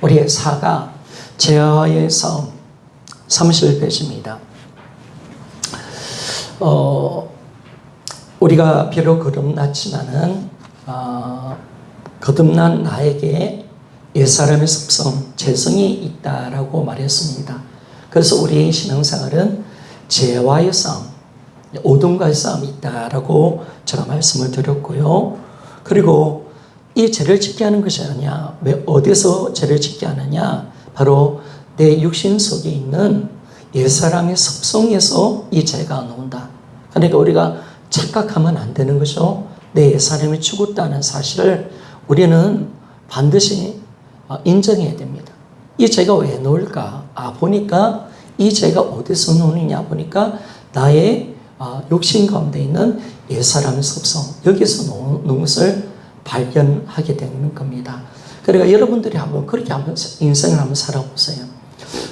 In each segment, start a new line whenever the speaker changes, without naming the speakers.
우리의 사가 죄와의 싸움 31페이지입니다. 우리가 비록 거듭났지만은 거듭난 나에게 옛사람의 습성, 죄성이 있다라고 말했습니다. 그래서 우리의 신앙생활은 죄와의 싸움, 어둠과의 싸움이 있다라고 제가 말씀을 드렸고요. 그리고 이 죄를 짓게 하는 것이 아니냐, 왜 어디서 죄를 짓게 하느냐, 바로 내 육신 속에 있는 옛사람의 습성에서 이 죄가 나온다. 그러니까 우리가 착각하면 안 되는 것이죠. 내 옛사람이 죽었다는 사실을 우리는 반드시 인정해야 됩니다. 이 죄가 왜 나올까? 보니까 이 죄가 어디서 나오느냐 보니까 나의 욕심 가운데 있는 옛사람의 습성, 여기서 나오는 것을 발견하게 되는 겁니다. 그러니까 여러분들이 그렇게 한번 인생을 한번 살아보세요.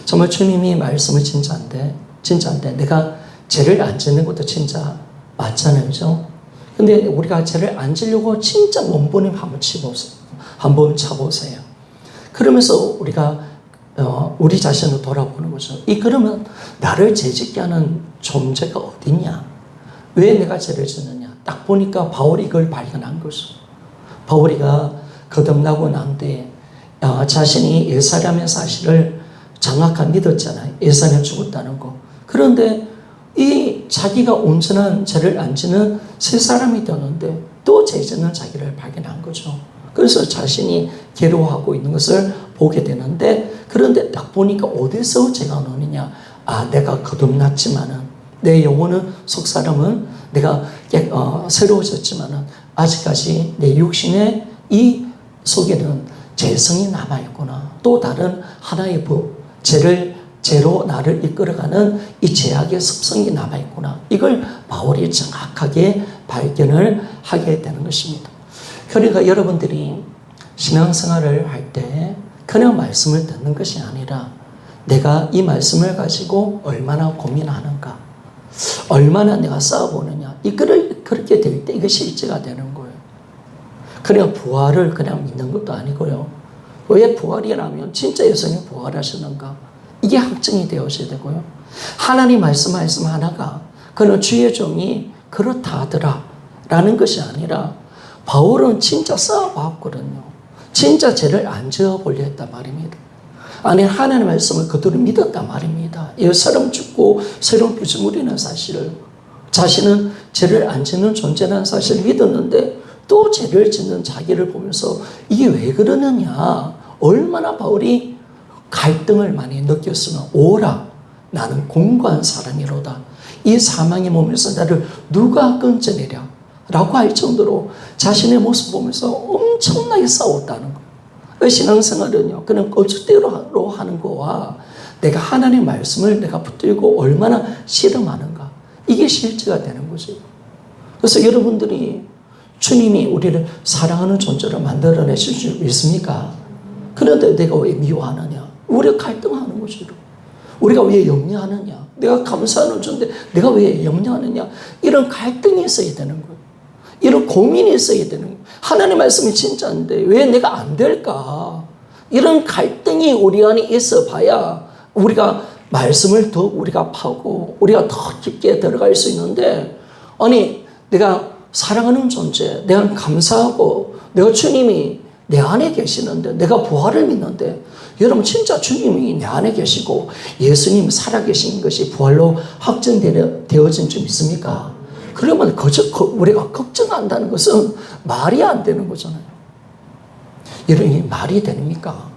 정말 주님이 말씀은 진짜인데 내가 죄를 안 짓는 것도 진짜 맞잖아요. 그죠? 근데 우리가 죄를 안 지려고 진짜 몸부림 한번 차보세요. 그러면서 우리가 우리 자신을 돌아보는 거죠. 그러면 나를 죄짓게 하는 존재가 어디냐? 왜 내가 죄를 짓느냐? 딱 보니까 바울이 이걸 발견한 거죠. 바울이가 거듭나고 난 뒤에 자신이 옛사람의 사실을 정확하게 믿었잖아요. 옛사람이 죽었다는 거. 그런데 이 자기가 온전한 죄를 안 지는 새 사람이 되는데 또 죄 짓는 자기를 발견한 거죠. 그래서 자신이 괴로워하고 있는 것을 보게 되는데, 그런데 딱 보니까 어디서 죄가 나오느냐? 내가 거듭났지만은 내 영혼은 속 사람은 내가 새로워졌지만은 아직까지 내 육신의 이 속에는 죄성이 남아있구나. 또 다른 하나의 죄로 나를 이끌어가는 이 죄악의 습성이 남아있구나. 이걸 바울이 정확하게 발견을 하게 되는 것입니다. 그러니까 여러분들이 신앙생활을 할 때 그냥 말씀을 듣는 것이 아니라 내가 이 말씀을 가지고 얼마나 고민하는가, 얼마나 내가 싸워보느냐, 그렇게 될 때 이것이 실제가 되는 거예요. 그냥 부활을 그냥 믿는 것도 아니고요. 왜 부활이라면 진짜 예수님이 부활하시는가, 이게 확증이 되어져야 되고요. 하나님 말씀 하나가 그는 주의 종이 그렇다 하더라 라는 것이 아니라 바울은 진짜 싸워봤거든요. 진짜 죄를 안 지어보려 했단 말입니다. 아니, 하나님의 말씀을 그대로 믿었단 말입니다. 옛사람 죽고 새로운 피조물이라는 사실을, 자신은 죄를 안 짓는 존재라는 사실을 믿었는데 또 죄를 짓는 자기를 보면서 이게 왜 그러느냐, 얼마나 바울이 갈등을 많이 느꼈으면 오라, 나는 공고한 사람이로다. 이 사망의 몸에서 나를 누가 건져내랴 라고 할 정도로 자신의 모습 보면서 엄청나게 싸웠다는 거예요. 신앙생활은요, 그냥 어쩔대로 하는 거와 내가 하나님의 말씀을 내가 붙들고 얼마나 실험하는가, 이게 실제가 되는 거죠. 그래서 여러분들이 주님이 우리를 사랑하는 존재로 만들어내실 수 있습니까? 그런데 내가 왜 미워하느냐? 우리가 갈등하는 거죠. 우리가 왜 염려하느냐? 내가 감사하는 존재, 내가 왜 염려하느냐? 이런 갈등이 있어야 되는 거예요. 이런 고민이 있어야 되는 거예요. 하나님의 말씀이 진짜인데 왜 내가 안 될까? 이런 갈등이 우리 안에 있어 봐야 우리가 말씀을 더 우리가 파고 우리가 더 깊게 들어갈 수 있는데, 아니, 내가 사랑하는 존재, 내가 감사하고 내가 주님이 내 안에 계시는데, 내가 부활을 믿는데, 여러분 진짜 주님이 내 안에 계시고 예수님이 살아계신 것이 부활로 확정되어진 줄 믿습니까? 그러면 우리가 걱정한다는 것은 말이 안 되는 거잖아요. 이런 말이 됩니까?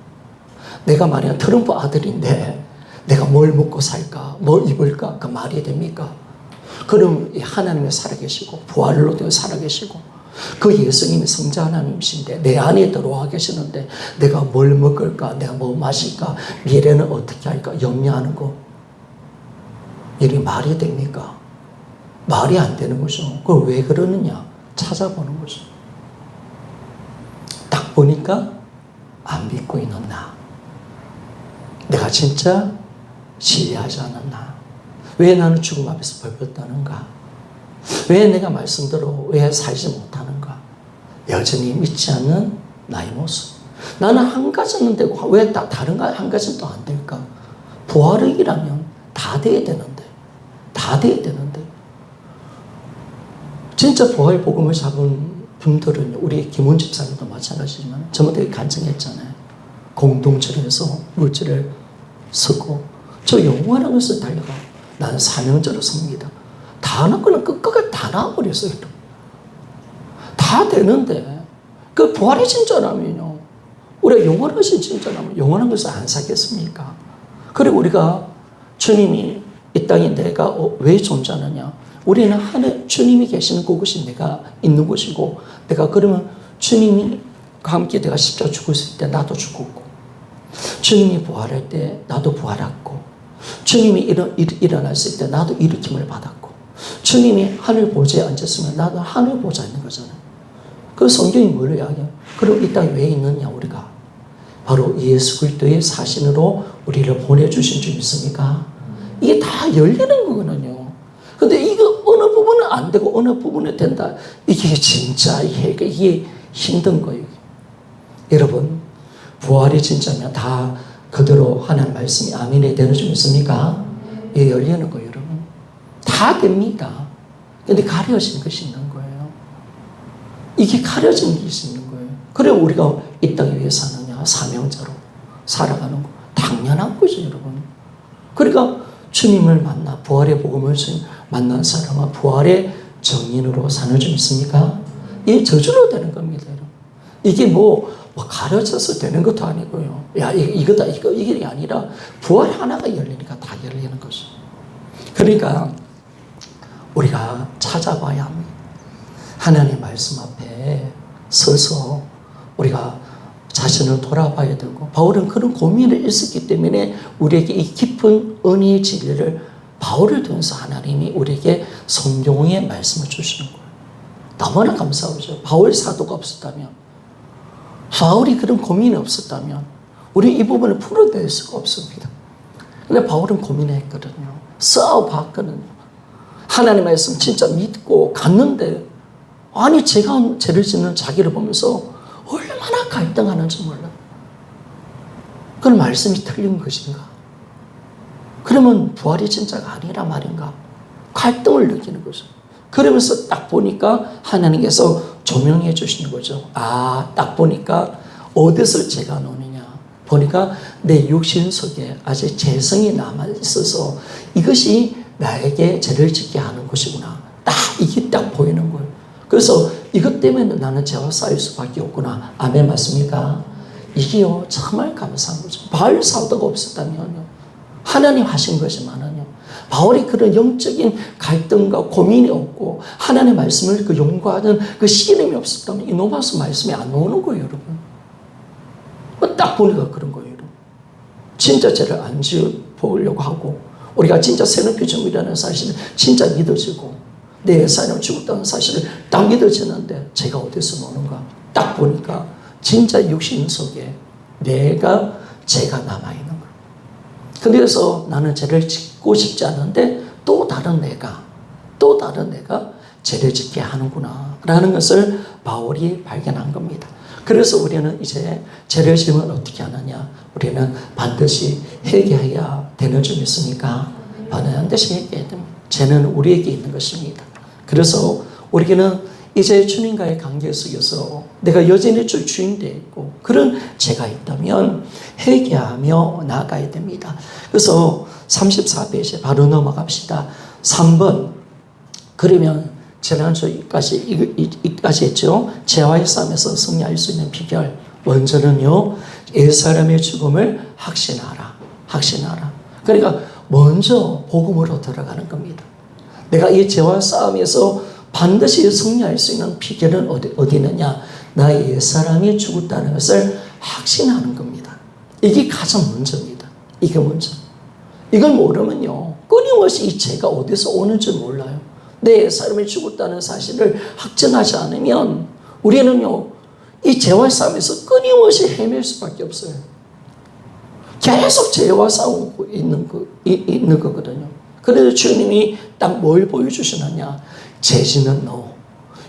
내가 만약 트럼프 아들인데 내가 뭘 먹고 살까, 뭘 입을까, 그 말이 됩니까? 그럼 하나님이 살아계시고 부활로 되어 살아계시고 그 예수님이 성자 하나님이신데 내 안에 들어와 계시는데 내가 뭘 먹을까, 내가 뭐 마실까, 미래는 어떻게 할까 염려하는 거, 이게 말이 됩니까? 말이 안 되는 거죠. 그걸 왜 그러느냐 찾아보는 거죠. 딱 보니까 안 믿고 있는 나, 내가 진짜 신뢰하지 않는 나, 왜 나는 죽음 앞에서 벌벌 떠는가, 왜 내가 말씀대로 왜 살지 못하는가, 여전히 믿지 않는 나의 모습, 나는 한 가지는 되고 왜 다른 한 가지는 또 안 될까? 부활이라면 다 돼야 되는데. 다 돼야 되는데. 진짜 부활 복음을 잡은 분들은 우리 김훈 집사님도 마찬가지지만 저번 되게 간증했잖아요. 공동체에서 물질을 쓰고 저 영원한 것을 달려가 나는 사명자로 섭니다. 다 나거나 끝까지 다 나와버렸어요. 다 되는데 그 부활이 진짜라면요. 우리가 영원하신 진짜라면 영원한 것을 안 사겠습니까? 그리고 우리가 주님이 이 땅에 내가 왜 존재하느냐? 우리는 하늘 주님이 계시는 그곳이 내가 있는 곳이고 내가 그러면 주님이 함께 내가 십자가 죽었을 때 나도 죽었고 주님이 부활할 때 나도 부활했고 주님이 일어났을 때 나도 일으킴을 받았고 주님이 하늘 보좌에 앉았으면 나도 하늘 보좌에 있는 거잖아요. 그 성경이 뭘 이야기해요? 그럼 이 땅에 왜 있느냐 우리가? 바로 예수 그리스도의 사신으로 우리를 보내주신 줄 믿습니까? 이게 다 열리는 거거든요. 근데 이거 어느 부분은 안 되고 어느 부분은 된다. 이게 진짜 이게 힘든 거예요. 여러분 부활이 진짜면 다 그대로 하나님 말씀이 아멘이 되는 줄 믿습니까? 이게 열리는 거예요 여러분. 다 됩니다. 근데 가려진 것이 있는 거예요. 이게 가려진 것이 있는 거예요. 그래 우리가 이 땅에 왜 사느냐? 사명자로 살아가는 거 당연한 거죠 여러분. 그러니까 주님을 만나 부활의 복음을 만난 사람은 부활의 정인으로 사는 줄 믿습니까? 이게 저절로 되는 겁니다. 여러분. 이게 뭐 가르쳐서 되는 것도 아니고요. 야 이거다 이게 아니라 부활 하나가 열리니까 다 열리는 거죠. 그러니까 우리가 찾아봐야 합니다. 하나님의 말씀 앞에 서서 우리가 자신을 돌아봐야 되고 바울은 그런 고민을 있었기 때문에 우리에게 이 깊은 은혜의 진리를 바울을 통해서 하나님이 우리에게 성경의 말씀을 주시는 거예요. 너무나 감사하죠. 바울 사도가 없었다면 바울이 그런 고민이 없었다면 우리 이 부분을 풀어낼 수가 없습니다. 근데 바울은 고민했거든요. 싸워봤거든요. 하나님의 말씀 진짜 믿고 갔는데 아니 제가 죄를 짓는 자기를 보면서 얼마나 갈등하는지 몰라요. 그건 말씀이 틀린 것인가? 그러면 부활이 진짜가 아니라 말인가? 갈등을 느끼는 거죠. 그러면서 딱 보니까 하나님께서 조명해 주시는 거죠. 딱 보니까 어디서 죄가 나오느냐. 보니까 내 육신 속에 아직 죄성이 남아있어서 이것이 나에게 죄를 짓게 하는 것이구나. 딱 이게 딱 보이는 거예요. 그래서 이것 때문에 나는 죄와 쌓일 수밖에 없구나. 아멘 맞습니까? 이게요 정말 감사한 거죠. 바울 사도가 없었다면요. 하나님 하신 것이만은요. 바울이 그런 영적인 갈등과 고민이 없고 하나님의 말씀을 그 연구하는 그 신임이 없었다면 이 로마서 말씀이 안 나오는 거예요 여러분. 딱 보니까 그런 거예요 여러분. 진짜 죄를 안 지어보려고 하고 우리가 진짜 새로운 피조물이라는 사실을 진짜 믿어지고 내 삶을 죽었다는 사실을 딱 믿어지는데 죄가 어디서 나오는가? 딱 보니까 진짜 육신 속에 내가 죄가 남아있는 거예요. 그래서 나는 죄를 짓고 싶지 않은데 또 다른 내가 죄를 짓게 하는구나 라는 것을 바울이 발견한 겁니다. 그래서 우리는 이제 죄를 지으면 어떻게 하느냐? 우리는 반드시 회개해야 되는 줄 믿습니까? 반드시 회개해야 됩니다. 죄는 우리에게 있는 것입니다. 그래서 우리는 이제 주님과의 관계 속에서 내가 여전히 주인되어 있고 그런 죄가 있다면 회개하며 나아가야 됩니다. 그래서 34페이지에 바로 넘어갑시다. 3번 그러면 지난주까지 했죠. 죄와의 싸움에서 승리할 수 있는 비결 먼저는요. 옛사람의 죽음을 확신하라. 그러니까 먼저 복음으로 들어가는 겁니다. 내가 이 죄와 싸움에서 반드시 승리할 수 있는 비결은 어디 있느냐? 나의 옛사람이 죽었다는 것을 확신하는 겁니다. 이게 가장 먼저입니다. 이게 먼저. 이걸 모르면요. 끊임없이 이 죄가 어디서 오는지 몰라요. 내 옛사람이 죽었다는 사실을 확증하지 않으면 우리는요. 이 죄와 싸움에서 끊임없이 헤맬 수밖에 없어요. 계속 죄와 싸우고 있는 거거든요. 그래서 주님이 딱 뭘 보여주시느냐. 죄 짓는 너,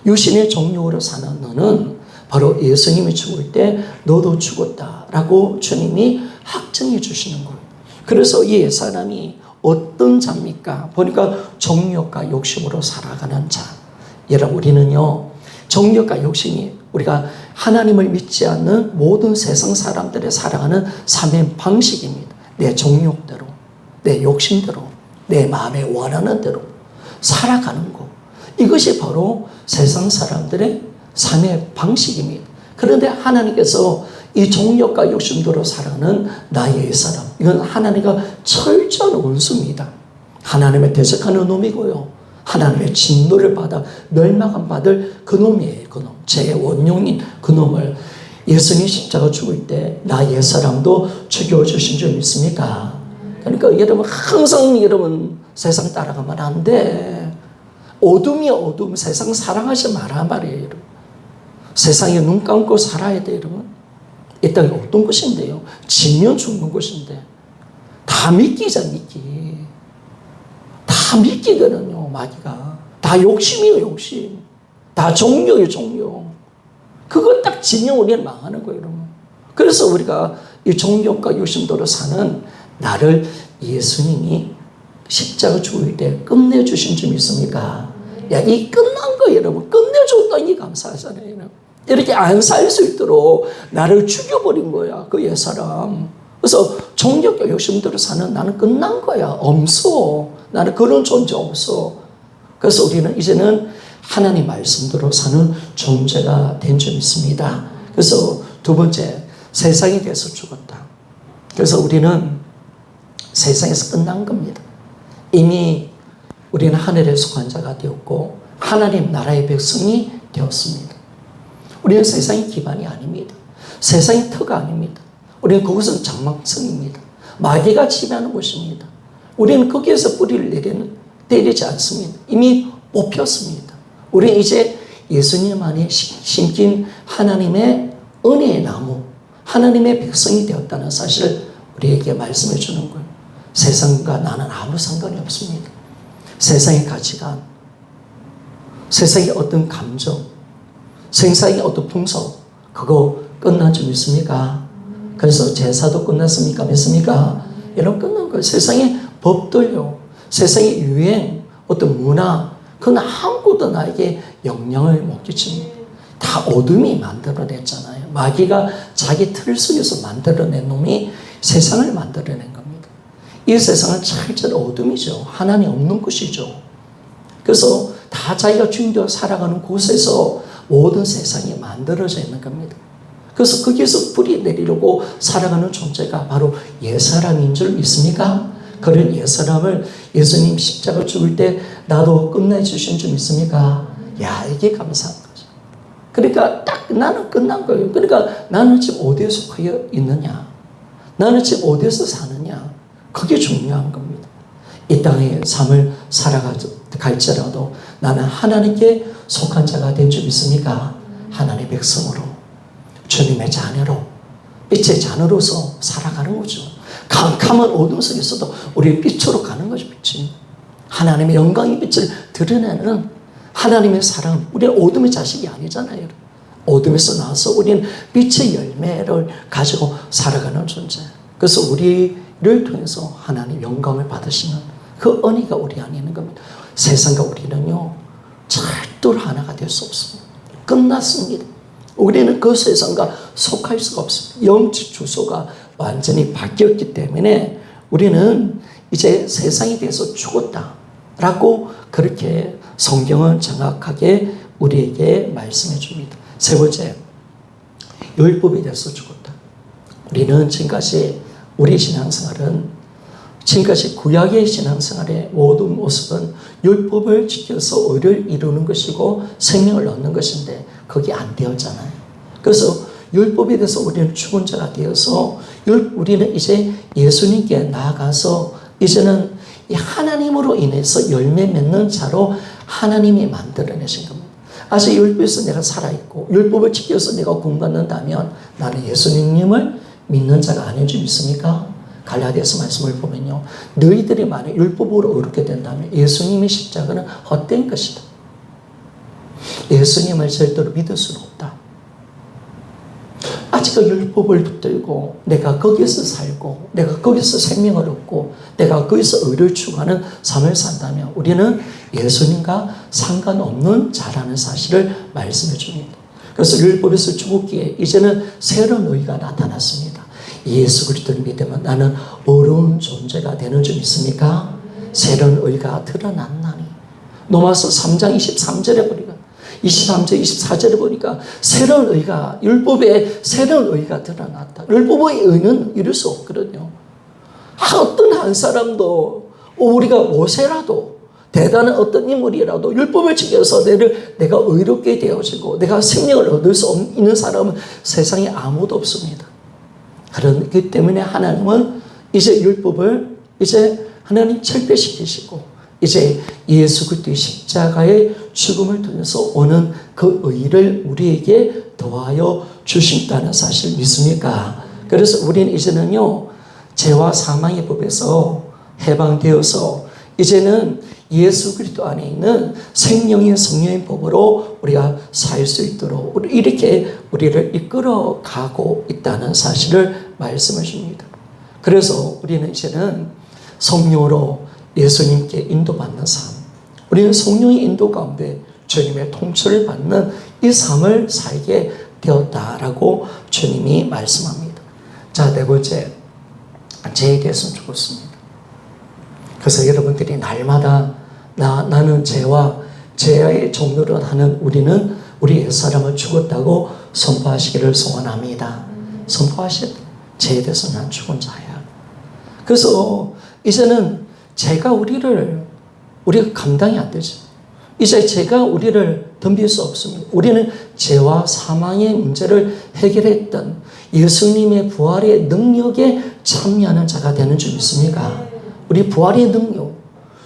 유신의 종류로 사는 너는 바로 예수님이 죽을 때 너도 죽었다라고 주님이 확정해 주시는 거예요. 그래서 이 사람이 어떤 자입니까? 보니까 정욕과 욕심으로 살아가는 자. 여러분, 우리는요, 정욕과 욕심이 우리가 하나님을 믿지 않는 모든 세상 사람들의 살아가는 삶의 방식입니다. 내 정욕대로, 내 욕심대로, 내 마음에 원하는 대로 살아가는 것. 이것이 바로 세상 사람들의 삶의 방식입니다. 그런데 하나님께서 이 정욕과 욕심대로 살아가는 나의 사람, 이건 하나님과 철저한 원수입니다. 하나님의 대적하는 놈이고요. 하나님의 진노를 받아 멸망을 받을 그 놈이에요. 그 놈. 제 원흉인 그 놈을 예수님 십자가 죽을 때 나의 사람도 죽여주신 줄 믿습니까? 그러니까 여러분, 항상 여러분 세상 따라가면 안 돼. 어둠이 어둠, 세상 사랑하지 마라 말이에요. 여러분. 세상에 눈 감고 살아야 돼. 여러분. 이 땅이 어떤 것인데요? 지면 죽는 것인데 다 미끼자, 미끼. 다 미끼거든요. 마귀가. 다 욕심이에요. 욕심. 다 종교예요. 종교. 그거 딱 지면 우리는 망하는 거예요. 여러분. 그래서 우리가 이 종교과 욕심대로 사는 나를 예수님이 십자가 죽을 때 끝내주신 줄 믿습니까? 야, 이 끝난 거 여러분. 끝내줬다니 감사하잖아요. 여러분. 이렇게 안 살 수 있도록 나를 죽여버린 거야. 그 옛사람. 그래서 정욕과 욕심대로 사는 나는 끝난 거야. 없어. 나는 그런 존재 없어. 그래서 우리는 이제는 하나님 말씀대로 사는 존재가 된 줄 믿습니다. 그래서 두 번째, 세상에 대해서 죽었다. 그래서 우리는 세상에서 끝난 겁니다. 이미 우리는 하늘에 속한 자가 되었고 하나님 나라의 백성이 되었습니다. 우리는 세상의 기반이 아닙니다. 세상의 터가 아닙니다. 우리는 그것은 장막성입니다. 마귀가 지배하는 곳입니다. 우리는 거기에서 뿌리를 때리지 않습니다. 이미 뽑혔습니다. 우리는 이제 예수님 안에 심긴 하나님의 은혜의 나무, 하나님의 백성이 되었다는 사실을 우리에게 말씀해 주는 거예요. 세상과 나는 아무 상관이 없습니다. 세상의 가치관, 세상의 어떤 감정, 세상의 어떤 풍속, 그거 끝난 줄 믿습니까? 그래서 제사도 끝났습니까? 믿습니까? 여러분, 끝난 거예요. 세상의 법들요, 세상의 유행, 어떤 문화, 그건 아무것도 나에게 영향을 못 끼칩니다. 다 어둠이 만들어냈잖아요. 마귀가 자기 틀 속에서 만들어낸 놈이 세상을 만들어낸 겁니다. 이 세상은 철저히 어둠이죠. 하나님 없는 곳이죠. 그래서 다 자기가 주인되어 살아가는 곳에서 모든 세상이 만들어져 있는 겁니다. 그래서 거기에서 뿌리 내리려고 살아가는 존재가 바로 옛사람인 줄 믿습니까? 그런 옛사람을 예수님 십자가 죽을 때 나도 끝내주신 줄 믿습니까? 야, 이게 감사한 거죠. 그러니까 딱 나는 끝난 거예요. 그러니까 나는 지금 어디에 속하여 있느냐? 나는 지금 어디에서 사느냐? 그게 중요한 겁니다. 이 땅의 삶을 살아갈지라도 나는 하나님께 속한 자가 된 줄 믿습니까? 하나님의 백성으로, 주님의 자녀로, 빛의 자녀로서 살아가는 거죠. 캄캄한 어둠 속에서도 우리 빛으로 가는 거죠. 빛이. 하나님의 영광의 빛을 드러내는 하나님의 사랑. 우리는 어둠의 자식이 아니잖아요. 어둠에서 나와서 우리는 빛의 열매를 가지고 살아가는 존재. 그래서 우리를 통해서 하나님 영광을 받으시는 그 은혜가 우리 안에 있는 겁니다. 세상과 우리는요, 절대로 하나가 될 수 없습니다. 끝났습니다. 우리는 그 세상과 속할 수가 없습니다. 영적 주소가 완전히 바뀌었기 때문에 우리는 이제 세상에 대해서 죽었다라고 그렇게 성경은 정확하게 우리에게 말씀해 줍니다. 세 번째, 율법에 대해서 죽었다. 우리는 지금까지 우리 신앙생활은 지금까지 구약의 신앙생활의 모든 모습은 율법을 지켜서 의를 이루는 것이고 생명을 얻는 것인데 그게 안 되었잖아요. 그래서 율법에 대해서 우리는 죽은 자가 되어서 우리는 이제 예수님께 나아가서 이제는 이 하나님으로 인해서 열매 맺는 자로 하나님이 만들어내신 겁니다. 아직 율법에서 내가 살아있고 율법을 지켜서 내가 구원받는다면 나는 예수님을 믿는 자가 아닌 줄 믿습니까? 갈라디아서 말씀을 보면요, 너희들이 만약 율법으로 의롭게 된다면 예수님의 십자가는 헛된 것이다. 예수님을 절대로 믿을 수는 없다. 끝까지 그 율법을 붙들고 내가 거기서 살고 내가 거기서 생명을 얻고 내가 거기서 의를 추구하는 삶을 산다면 우리는 예수님과 상관없는 자라는 사실을 말씀해 줍니다. 그래서 율법에서 죽었기에 이제는 새로운 의가 나타났습니다. 예수 그리스도를 믿으면 나는 어려운 존재가 되는 줄 믿습니까? 새로운 의가 드러났나니. 로마서 3장 23절에 보니까 23절 24절에 보니까 새로운 의가 율법에 새로운 의가 드러났다. 율법의 의는 이룰 수 없거든요. 어떤 한 사람도 우리가 모세라도 대단한 어떤 인물이라도 율법을 지켜서 내가 의롭게 되어지고 내가 생명을 얻을 수 있는 사람은 세상에 아무도 없습니다. 그렇기 때문에 하나님은 이제 율법을 이제 하나님 철폐시키시고 이제 예수 그리스도의 십자가의 죽음을 통해서 오는 그 의를 우리에게 더하여 주신다는 사실 믿습니까? 그래서 우리는 이제는요 죄와 사망의 법에서 해방되어서 이제는 예수 그리스도 안에 있는 생명의 성령의 법으로 우리가 살 수 있도록 이렇게 우리를 이끌어 가고 있다는 사실을 말씀해 줍니다. 그래서 우리는 이제는 성령으로 예수님께 인도받는 삶, 우리는 성령의 인도 가운데 주님의 통치를 받는 이 삶을 살게 되었다라고 주님이 말씀합니다. 자, 네 번째, 죄에 대해서는 죽었습니다. 그래서 여러분들이 날마다 나는 죄의 종로를 하는 우리는 우리 옛사람은 죽었다고 선포하시기를 소원합니다. 선포하시되 죄에 대해서 난 죽은 자야. 그래서 이제는 죄가 우리가 감당이 안 되죠. 이제 죄가 우리를 덤빌 수 없습니다. 우리는 죄와 사망의 문제를 해결했던 예수님의 부활의 능력에 참여하는 자가 되는 줄 믿습니까? 우리 부활의 능력,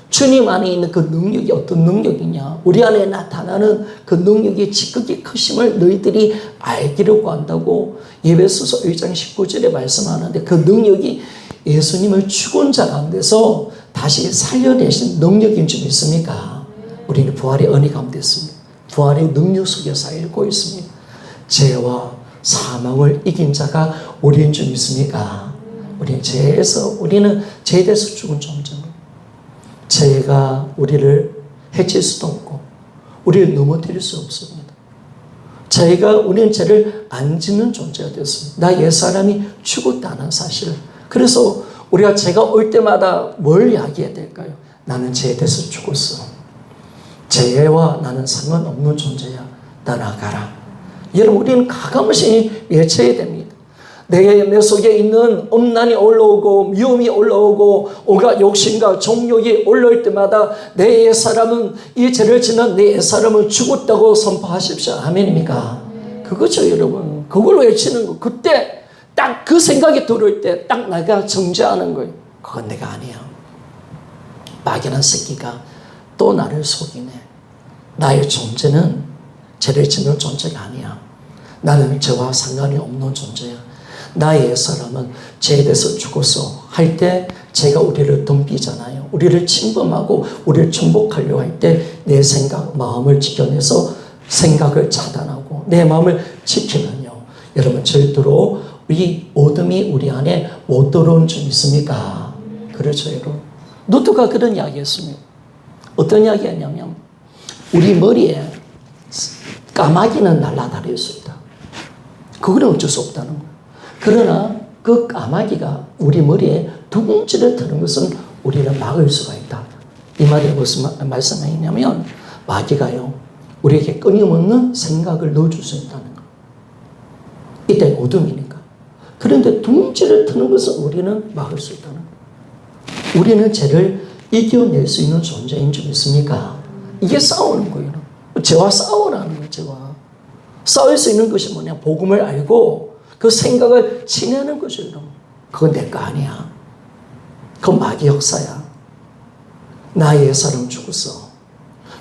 주님 안에 있는 그 능력이 어떤 능력이냐, 우리 안에 나타나는 그 능력이 지극히 크심을 너희들이 알기를 한다고 에베소서 1장 19절에 말씀하는데 그 능력이 예수님을 죽은 자 가운데서 다시 살려내신 능력인 줄 믿습니까? 우리는 부활의 은혜 가운데 있습니다. 부활의 능력 속에 살고 있습니다. 죄와 사망을 이긴 자가 우리인 줄 믿습니까? 우리는 죄에 대해서 죽은 존재입니다. 죄가 우리를 해칠 수도 없고 우리를 넘어뜨릴 수 없습니다. 우리는 죄를 안 짓는 존재가 되었습니다. 나 옛사람이 죽었다는 사실. 그래서 우리가 죄가 올 때마다 뭘 이야기해야 될까요? 나는 죄에 대해서 죽었어. 죄와 나는 상관없는 존재야. 떠나가라. 여러분, 우리는 가감없이 외쳐야 됩니다. 내 속에 있는 엄난이 올라오고 미움이 올라오고 온갖 욕심과 정욕이 올라올 때마다 내 옛사람은 이 죄를 짓는 내 옛사람은 죽었다고 선포하십시오. 아멘입니까? 그거죠, 여러분. 그걸 외치는 거. 그때 딱 그 생각이 들어올 때 딱 내가 정죄하는 거예요. 그건 내가 아니야. 막연한 새끼가 또 나를 속이네. 나의 존재는 죄를 짓는 존재가 아니야. 나는 죄와 상관이 없는 존재야. 나의 옛사람은 죄에 대해서 죽어서 할 때 죄가 우리를 덤비잖아요. 우리를 침범하고 우리를 정복하려고 할 때 내 생각, 마음을 지켜내서 생각을 차단하고 내 마음을 지키면요. 여러분 절대로 이 어둠이 우리 안에 못 들어온 줄 믿습니까? 그렇죠, 여러분. 루트가 그런 이야기 했습니다. 어떤 이야기 했냐면 우리 머리에 까마귀는 날아다닐 수 있다. 그거는 어쩔 수 없다는 거예요. 그러나 그 까마귀가 우리 머리에 둥지를 트는 것은 우리는 막을 수가 있다. 이 말이 무슨 말씀이냐면 마귀가요 우리에게 끊임없는 생각을 넣어줄 수 있다는 거예요. 이때 어둠이니까. 그런데 둥지를 트는 것은 우리는 막을 수 있다는 거예요. 우리는 죄를 이겨낼 수 있는 존재인 줄 믿습니까? 이게 싸우는 거예요. 죄와 싸우라는 거예요. 죄와. 싸울 수 있는 것이 뭐냐? 복음을 알고 그 생각을 지내는 거죠. 그건 내 거 아니야. 그건 마귀 역사야. 나의 옛사람 죽었어.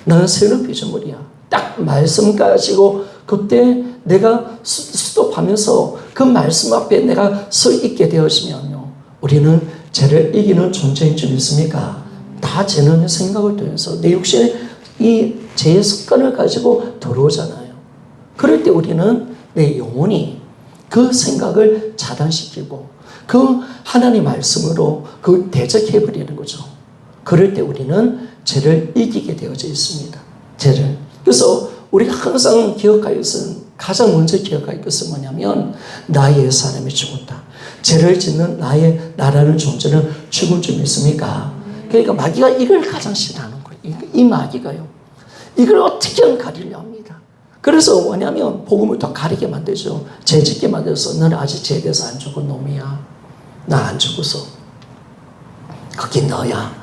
나는 새로운 피조물이야. 딱 말씀 가지고 그때 내가 스톱하면서 그 말씀 앞에 내가 서 있게 되어지면요. 우리는 죄를 이기는 존재인 줄 믿습니까? 다 죄는 생각을 통해서 내 육신에 이 죄의 습관을 가지고 들어오잖아요. 그럴 때 우리는 내 영혼이 그 생각을 차단시키고 그 하나님 말씀으로 그 대적해버리는 거죠. 그럴 때 우리는 죄를 이기게 되어져 있습니다. 죄를. 그래서 우리가 항상 기억할 것은, 가장 먼저 기억할 것은 뭐냐면 나의 사람이 죽었다. 죄를 짓는 나라는 존재는 죽을 줄 믿습니까? 그러니까 마귀가 이걸 가장 싫어하는 거예요. 이 마귀가요. 이걸 어떻게든 가리려 합니다. 그래서 뭐냐면 복음을 더 가리게 만들죠. 죄 짓게 만들어서 너는 아직 죄에 대해서 안 죽은 놈이야. 나 안 죽었어. 그게 너야.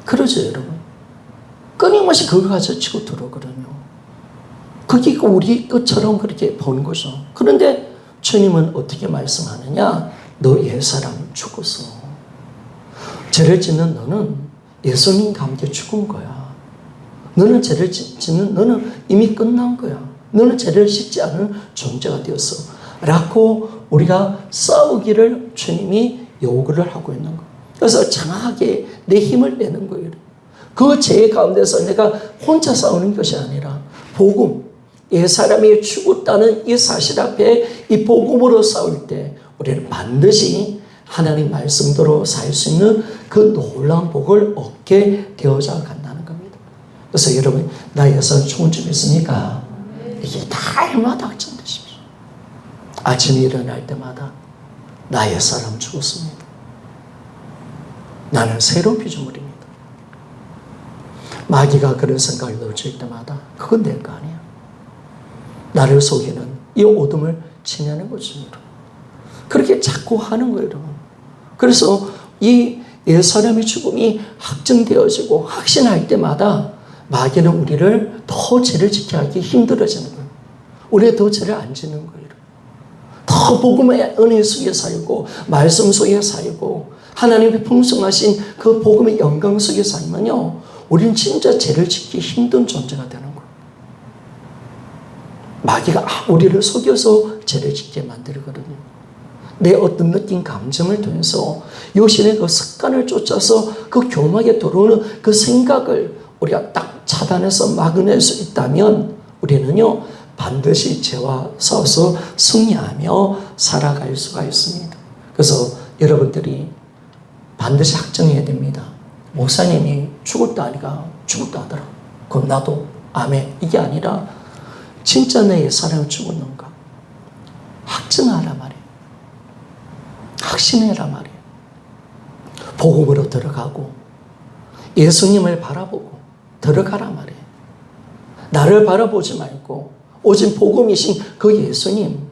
그러죠, 여러분. 끊임없이 그거 가지고 치고 들어오거든요. 그게 우리 것처럼 그렇게 보는 거죠. 그런데 주님은 어떻게 말씀하느냐? 너 옛사람 죽었어. 죄를 짓는 너는 예수님과 함께 죽은 거야. 너는 죄를 짓는 너는 이미 끝난 거야. 너는 죄를 짓지 않은 존재가 되었어. 라고 우리가 싸우기를 주님이 요구를 하고 있는 거예요. 그래서 정확하게 내 힘을 내는 거예요. 그 죄 가운데서 내가 혼자 싸우는 것이 아니라 복음, 옛사람이 죽었다는 이 사실 앞에 이 복음으로 싸울 때 우리는 반드시 하나님 말씀대로 살 수 있는 그 놀라운 복을 얻게 되어져 간다는 겁니다. 그래서 여러분, 나 예수는 죽은 줄 믿습니까? 이게 날마다 확증되십시오. 아침에 일어날 때마다 나의 사람 죽었습니다. 나는 새로운 피조물입니다. 마귀가 그런 생각을 넣어줄 때마다 그건 내 거 아니야. 나를 속이는 이 어둠을 치냐는 거죠. 그렇게 자꾸 하는 거예요, 여러분. 그래서 이 옛사람의 죽음이 확증되어지고 확신할 때마다 마귀는 우리를 더 죄를 지켜 하기 힘들어지는 거예요. 우리가 더 죄를 안 짓는 거예요. 더 복음의 은혜 속에 살고 말씀 속에 살고 하나님의 풍성하신 그 복음의 영광 속에 살면요, 우리는 진짜 죄를 짓기 힘든 존재가 되는 거예요. 마귀가 우리를 속여서 죄를 짓게 만들거든요. 내 어떤 느낀 감정을 통해서 요신의 그 습관을 쫓아서 그 교막에 들어오는 그 생각을 우리가 딱 차단해서 막아낼 수 있다면 우리는요, 반드시 죄와 싸워서 승리하며 살아갈 수가 있습니다. 그래서 여러분들이 반드시 확정해야 됩니다. 목사님이 죽었다 하니까 죽었다 하더라. 그럼 나도 아멘. 이게 아니라 진짜 내 옛사람이 죽었는가? 확증하라 말이에요. 확신해라 말이에요. 복음으로 들어가고 예수님을 바라보고 들어가라 말이에요. 나를 바라보지 말고 오직 복음이신 그 예수님,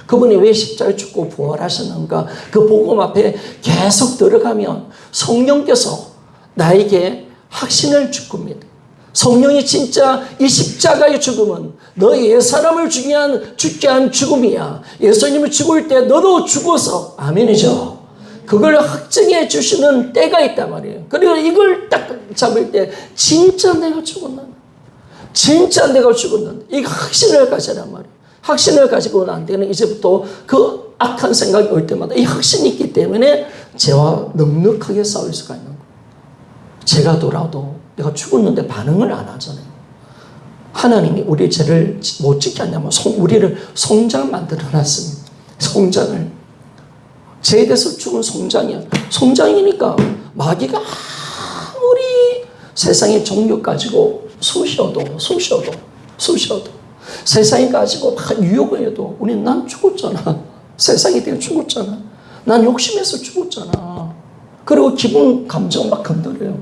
그분이 왜 십자가에 죽고 부활하셨는가, 그 복음 앞에 계속 들어가면 성령께서 나에게 확신을 줄 겁니다. 성령이 진짜 이 십자가의 죽음은 너의 옛사람을 죽게 한 죽음이야. 예수님이 죽을 때 너도 죽어서, 아멘이죠. 그걸 확증해 주시는 때가 있단 말이에요. 그리고 이걸 딱 잡을 때 진짜 내가 죽었나? 진짜 내가 죽었는데 이 확신을 가지란 말이에요. 확신을 가지고 난 데는 이제부터 그 악한 생각이 올 때마다 이 확신이 있기 때문에 죄와 넉넉하게 싸울 수가 있는 거예요. 죄가 돌아도 내가 죽었는데 반응을 안 하잖아요. 하나님이 우리 죄를 못 짓게 하냐면 우리를 송장 만들어놨습니다. 송장을. 죄에 대해서 죽은 송장이야. 송장이니까 마귀가 아무리 세상의 종교 가지고 쑤셔도 세상이 가지고 다 유혹을 해도 우리는 난 죽었잖아. 세상에 대해 죽었잖아. 난 욕심에서 죽었잖아. 그리고 기분 감정 막 건드려요.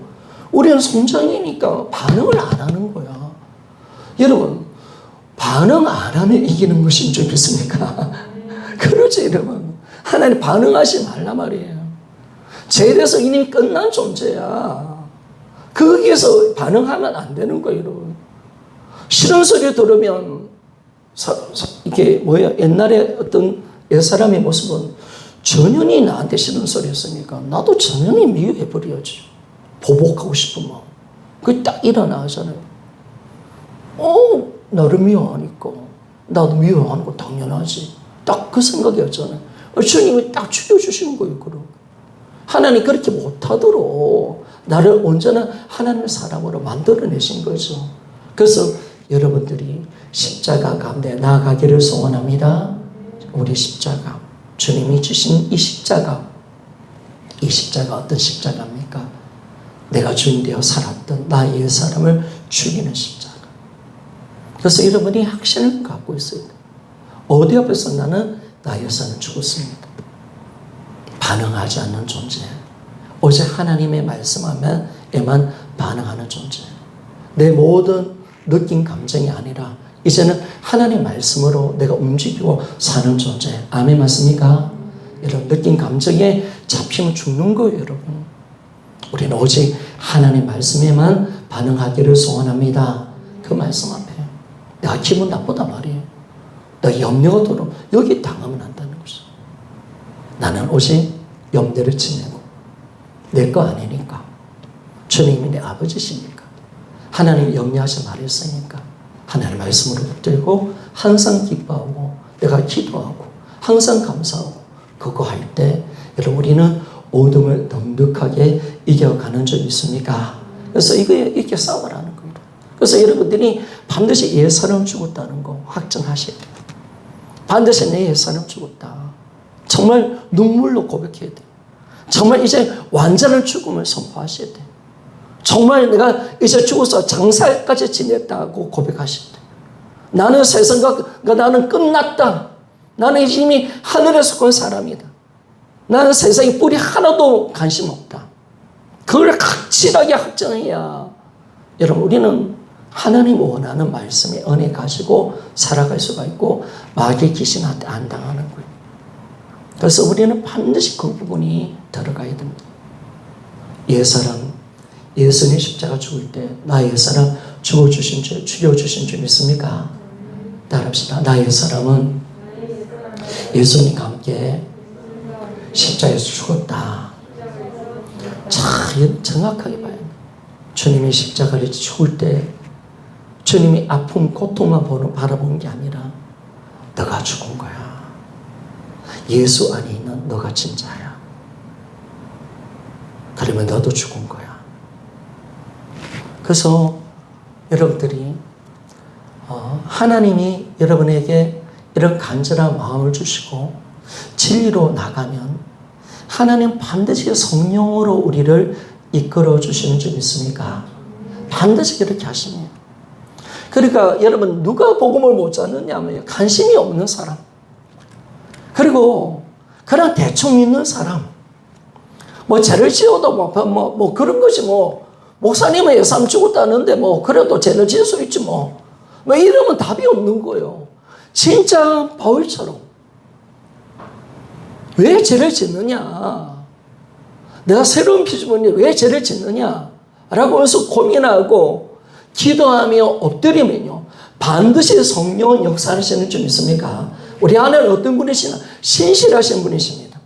우리는 송장이니까 반응을 안 하는 거야. 여러분, 반응 안 하면 이기는 것인 줄 믿습니까? 그러지, 여러분. 하나님 반응하지 말라 말이에요. 죄에 대해서 이미 끝난 존재야. 거기에서 반응하면 안 되는 거예요, 여러분. 싫은 소리 들으면 이게 뭐야? 옛날에 어떤 옛사람의 모습은 전현이 나한테 싫은 소리 했으니까 나도 전현이 미워해버려야지. 보복하고 싶은 마음. 그게 딱 일어나잖아요. 나를 미워하니까 나도 미워하는 거 당연하지. 딱 그 생각이었잖아요. 주님이 딱 죽여주시는 거예요. 그럼 하나님 그렇게 못하도록 나를 온전한 하나님의 사람으로 만들어내신 거죠. 그래서 여러분들이 십자가 가운데 나아가기를 소원합니다. 우리 십자가, 주님이 주신 이 십자가 어떤 십자가입니까? 내가 주인 되어 살았던 나 옛사람을 죽이는 십자가. 그래서 여러분이 확신을 갖고 있어요. 어디 앞에서 나는 나 옛사람을 죽었습니다. 반응하지 않는 존재. 오직 하나님의 말씀에만 반응하는 존재. 내 모든 느낀 감정이 아니라 이제는 하나님의 말씀으로 내가 움직이고 사는 존재. 아멘 맞습니까? 여러분 느낀 감정에 잡히면 죽는 거예요 여러분. 우리는 오직 하나님의 말씀에만 반응하기를 소원합니다. 그 말씀 앞에 내가 기분 나쁘단 말이에요. 내가 염려가 들어 여기 당하면 안 된다는 거죠. 나는 오직 염려를 지내고 내 거 아니니까 주님이 내 아버지시니까 하나님이 염려하지 말했으니까 하나님의 말씀으로 붙들고 항상 기뻐하고 내가 기도하고 항상 감사하고 그거 할 때 여러분 우리는 어둠을 넉넉하게 이겨가는 줄 믿습니까? 그래서 이렇게 싸우라는 거예요. 그래서 여러분들이 반드시 옛사람 죽었다는 거 확정하셔야 돼요. 반드시 내 옛사람 죽었다. 정말 눈물로 고백해야 돼요. 정말 이제 완전한 죽음을 선포하셔야 돼요. 정말 내가 이제 죽어서 장사까지 지냈다고 고백하셔야 돼요. 나는 세상과 나는 끝났다. 나는 이미 하늘에 속한 사람이다. 나는 세상에 뿌리 하나도 관심 없다. 그걸 확실하게 확정해야 여러분 우리는 하나님 원하는 말씀의 은혜 가지고 살아갈 수가 있고 마귀의 귀신한테 안 당하는 거예요. 그래서 우리는 반드시 그 부분이 들어가야 됩니다. 옛사람, 예수님 십자가 죽을 때 나 옛사람 죽여주신 줄 믿습니까? 따라합시다. 나 옛사람은 예수님과 함께 십자가에서 죽었다. 참 정확하게 봐야 돼. 주님이 십자가를 죽을 때 주님이 아픔, 고통만 바라본 게 아니라 너가 죽은 거야. 예수 안에 있는 너가 진짜야. 그러면 너도 죽은 거야. 그래서 여러분들이 하나님이 여러분에게 이런 간절한 마음을 주시고 진리로 나가면 하나님 반드시 성령으로 우리를 이끌어 주시는 줄 믿습니까? 반드시 그렇게 하십니다. 그러니까 여러분 누가 복음을 못 찾느냐면 관심이 없는 사람, 그리고 그냥 대충 믿는 사람, 뭐 죄를 지어도 뭐 그런 것이 뭐 목사님은 예삼 죽었다는데 뭐 그래도 죄를 지을 수 있지 뭐 이러면 답이 없는 거예요. 진짜 바울처럼 왜 죄를 짓느냐? 내가 새로운 피조물이 왜 죄를 짓느냐? 라고 해서 고민하고 기도하며 엎드리면요 반드시 성령은 역사하시는 줄 믿습니까? 우리 안에는 어떤 분이시나? 신실하신 분이십니다.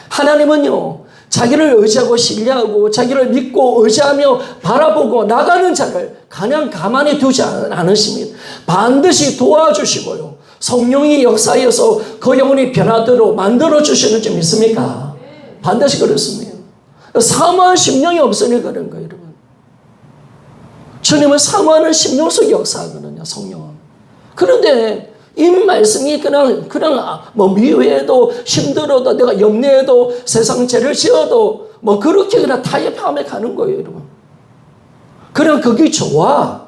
하나님은요 자기를 의지하고 신뢰하고 자기를 믿고 의지하며 바라보고 나가는 자를 그냥 가만히 두지 않으십니다. 반드시 도와주시고요 성령이 역사하여서 그 영혼이 변화도록 만들어주시는 줄 믿습니까? 반드시 그렇습니다. 사모한 심령이 없으니까 그런 거예요 여러분. 주님은 사모하는 심령 속에 역사하거든요 성령은. 그런데 이 말씀이 그냥 뭐 미워해도 힘들어도 내가 염려해도 세상 죄를 지어도 뭐 그렇게 그냥 타협하며 가는 거예요 여러분. 그냥 그게 좋아.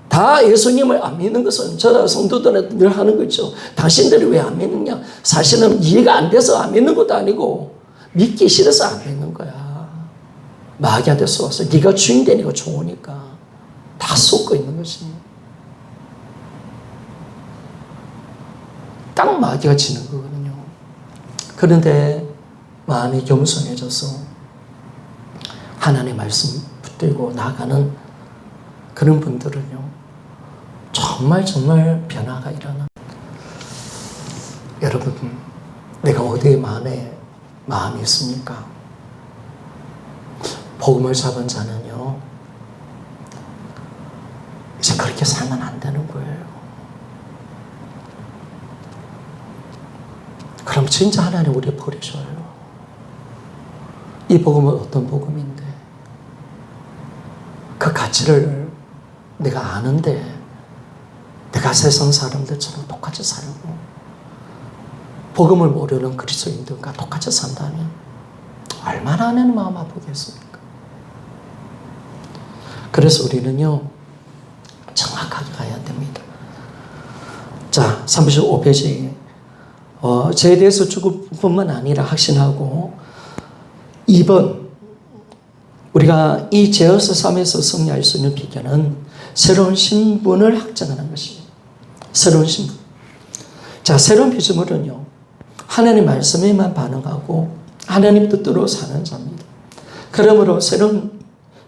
다 예수님을 안 믿는 것은 저 성도들은 늘 하는 거죠. 당신들이 왜 안 믿느냐? 사실은 이해가 안 돼서 안 믿는 것도 아니고 믿기 싫어서 안 믿는 거야. 마귀한테 쏘아서 네가 주인 되니까 좋으니까 다 쏟고 있는 거지. 딱 마귀가 지는 거거든요. 그런데 마음이 겸손해져서 하나님의 말씀 붙들고 나가는 그런 분들은요 정말 변화가 일어나. 여러분 내가 어디에 마음이 있습니까? 복음을 잡은 자는요 이제 그렇게 살면 안 되는 거예요. 그럼 진짜 하나님 우리 버리셔요. 이 복음은 어떤 복음인데 그 가치를 내가 아는데 내가 세상 사람들처럼 똑같이 살고 복음을 모르는 그리스도인들과 똑같이 산다면 얼마나 하나님 마음 아프겠습니까? 그래서 우리는요, 정확하게 가야 됩니다. 자, 35페이지. 죄에 대해서 죽을 뿐만 아니라 확신하고, 2번, 우리가 이 죄에서 삶에서 승리할 수 있는 비결은 새로운 신분을 확정하는 것입니다. 새로운 신분. 자, 새로운 피조물은요, 하나님 말씀에만 반응하고 하나님 뜻대로 사는 자입니다. 그러므로 새로운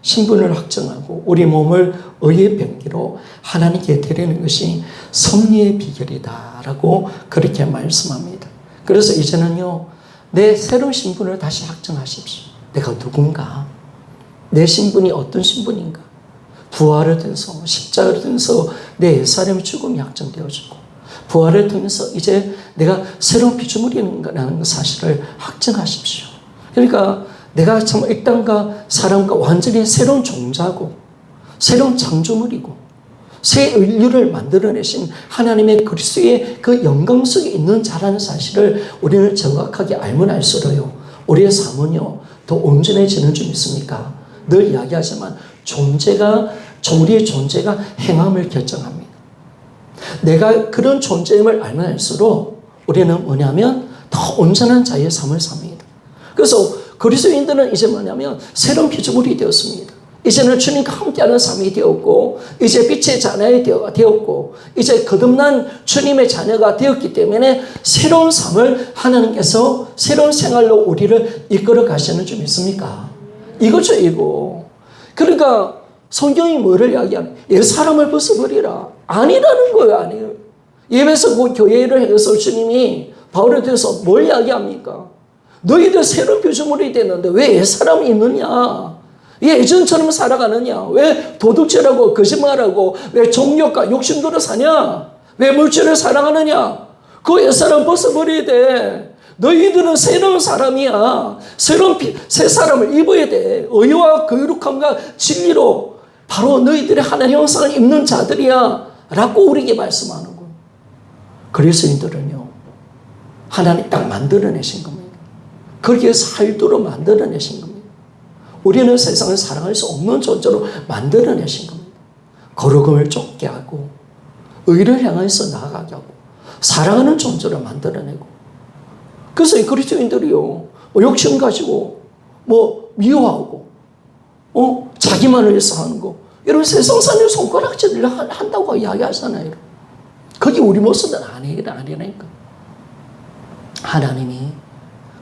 신분을 확정하고 우리 몸을 의의 병기로 하나님께 드리는 것이 섭리의 비결이다라고 그렇게 말씀합니다. 그래서 이제는요, 내 새로운 신분을 다시 확정하십시오. 내가 누군가? 내 신분이 어떤 신분인가? 부활을 통해서, 십자가를 통해서 내 옛사람의 죽음이 확정되어지고, 부활을 통해서 이제 내가 새로운 피조물이라는 사실을 확정하십시오. 그러니까 내가 참 이 땅과 사람과 완전히 새로운 종자고, 새로운 창조물이고, 새 인류를 만들어내신 하나님의 그리스도의 그 영광 속에 있는 자라는 사실을 우리는 정확하게 알면 알수록요, 우리의 삶은요, 더 온전해지는 줄 믿습니까? 늘 이야기하지만 우리의 존재가 행함을 결정합니다. 내가 그런 존재임을 알면 알수록 우리는 뭐냐면 더 온전한 자의 삶을 삽니다. 그래서 그리스도인들은 이제 뭐냐면 새로운 피조물이 되었습니다. 이제는 주님과 함께하는 삶이 되었고, 이제 빛의 자녀가 되었고, 이제 거듭난 주님의 자녀가 되었기 때문에 새로운 삶을 하나님께서 새로운 생활로 우리를 이끌어 가시는 줄 믿습니까? 이거죠, 이거. 그러니까 성경이 뭐를 이야기하면 옛사람을 벗어버리라. 아니라는 거예요, 아니에요. 예배에서 그 교회를 해서 주님이 바울에 대해서 뭘 이야기합니까? 너희들 새로운 피조물이 됐는데 왜 옛사람이 있느냐? 왜 예전처럼 살아가느냐? 왜 도둑질하고 거짓말하고 왜 정욕과 욕심대로 사냐? 왜 물질을 사랑하느냐? 그 옛사람 벗어버려야 돼. 너희들은 새로운 사람이야. 새 사람을 입어야 돼. 의와 거룩함과 진리로 바로 너희들의 하나님의 형상을 입는 자들이야 라고 우리에게 말씀하는 거예요. 그리스도인들은요, 하나님 딱 만들어내신 겁니다. 거기에 살도록 만들어내신 겁니다. 우리는 세상을 사랑할 수 없는 존재로 만들어내신 겁니다. 거룩함을 쫓게 하고 의를 향해서 나아가게 하고 사랑하는 존재로 만들어내고, 그래서 이 그리스도인들이요, 욕심 가지고 미워하고 자기만을 위해서 하는 거, 이런 세상산의 손가락질을 한다고 이야기하잖아요. 그게 우리 모습은 아니라니까. 하나님이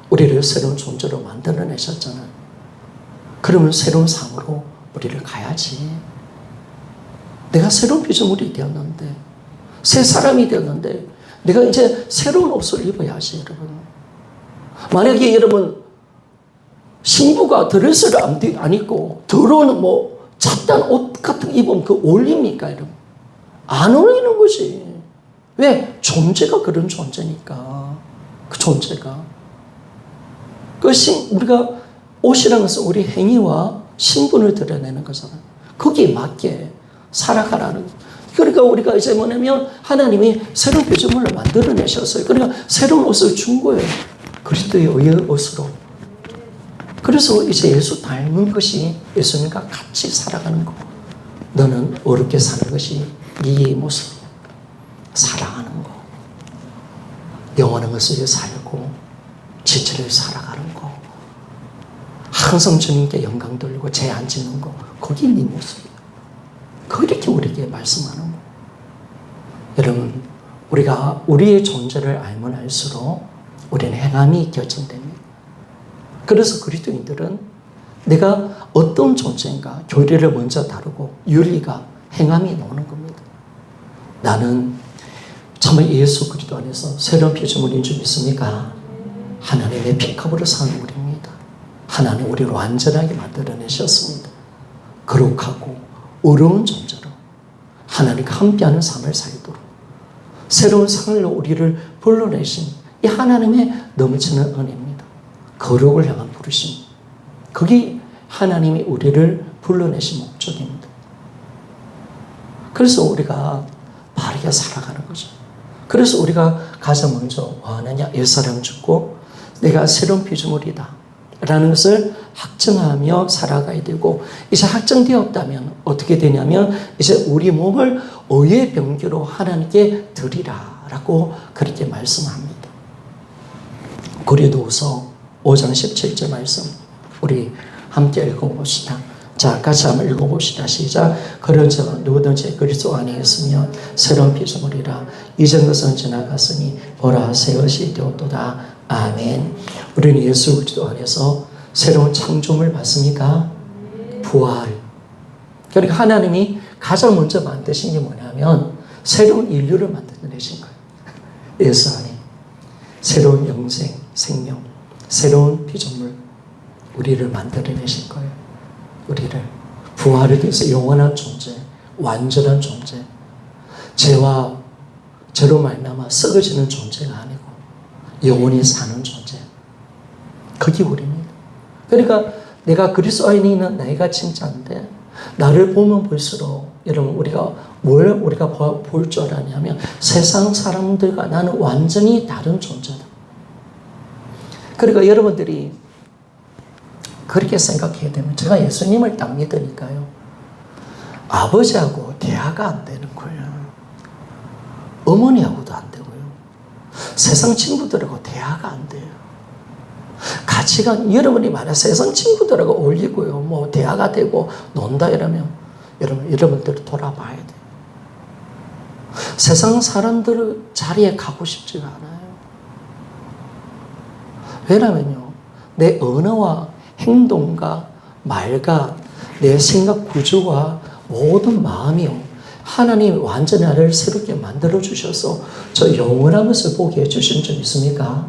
우리를 새로운 존재로 만들어내셨잖아요. 그러면 새로운 삶으로 우리를 가야지. 내가 새로운 피조물이 되었는데, 새 사람이 되었는데, 내가 이제 새로운 옷을 입어야지, 여러분. 만약에 여러분, 신부가 드레스를 안 입고, 더러운 잡다한 옷 같은 거 입으면 그 어울립니까, 여러분? 안 어울리는 거지. 왜? 존재가 그런 존재니까. 그 존재가. 우리가 옷이라는 것은 우리 행위와 신분을 드러내는 거잖아요. 거기에 맞게 살아가라는 거예요. 그러니까 우리가 이제 뭐냐면 하나님이 새로운 피조물을 만들어내셨어요. 그러니까 새로운 옷을 준 거예요. 그리스도의 의의 옷으로. 그래서 이제 예수 닮은 것이 예수님과 같이 살아가는 거. 너는 어렵게 사는 것이 네 모습이야. 사랑하는 거. 영원한 것을 위해 살고 지체를 살아가는 거. 항상 주님께 영광 돌리고 죄 안 짓는 거. 그게 네 모습이야. 그렇게 우리에게 말씀하는 거. 여러분, 우리가 우리의 존재를 알면 알수록 우리는 행함이 결정됩니다. 그래서 그리스도인들은 내가 어떤 존재인가 교리를 먼저 다루고 윤리가 행함이 나오는 겁니다. 나는 정말 예수 그리스도 안에서 새로운 피조물인 줄 믿습니까? 하나님의 피값으로 사는 우리입니다. 하나님 우리를 완전하게 만들어내셨습니다. 거룩하고 어려운 존재로 하나님과 함께하는 삶을 살도록 새로운 삶으로 우리를 불러내신 이 하나님의 넘치는 은혜입니다. 거룩을 향한 부르심. 그게 하나님이 우리를 불러내신 목적입니다. 그래서 우리가 바르게 살아가는 거죠. 그래서 우리가 가장 먼저 뭐 하느냐? 옛사람 죽고 내가 새로운 피조물이다 라는 것을 확증하며 살아가야 되고, 이제 확정되었다면 어떻게 되냐면 이제 우리 몸을 의의 병기로 하나님께 드리라 라고 그렇게 말씀합니다. 고린도후서 5장 17절 말씀 우리 함께 읽어봅시다. 자, 같이 한번 읽어봅시다. 시작. 그런즉 누구든지 그리스도 안에 있으면 새로운 피조물이라. 이전 것은 지나갔으니 보라 새 것이 되었도다. 아멘. 우리는 예수 그리스도 안에서 새로운 창조물 받습니까? 부활. 그러니까 하나님이 가장 먼저 만드신 게 뭐냐면 새로운 인류를 만들어내신 거예요. 예수 안에 새로운 영생, 생명, 새로운 피조물 우리를 만들어내신 거예요. 우리를 부활에 대해서 영원한 존재, 완전한 존재, 죄와 죄로 말미암아 썩어지는 존재가 아니고 영원히 사는 존재. 그게 우리입니다. 그러니까 내가 그리스도 안에 있는 내가 진짜인데 나를 보면 볼수록 여러분 우리가 볼 줄 알았냐면 세상 사람들과 나는 완전히 다른 존재다. 그러니까 여러분들이 그렇게 생각해야 되면 제가 예수님을 딱 믿으니까요. 아버지하고 대화가 안 되는 거예요. 어머니하고도 안 되고요. 세상 친구들하고 대화가 안 돼요. 가치관, 여러분이 만약 세상 친구들하고 어울리고요. 뭐 대화가 되고 논다 이러면 여러분들 돌아봐야 돼요. 세상 사람들 자리에 가고 싶지가 않아요. 왜냐면요. 내 언어와 행동과 말과 내 생각 구조와 모든 마음이요. 하나님이 완전히 나를 새롭게 만들어주셔서 저 영원한 것을 보게 해주신 적 있습니까?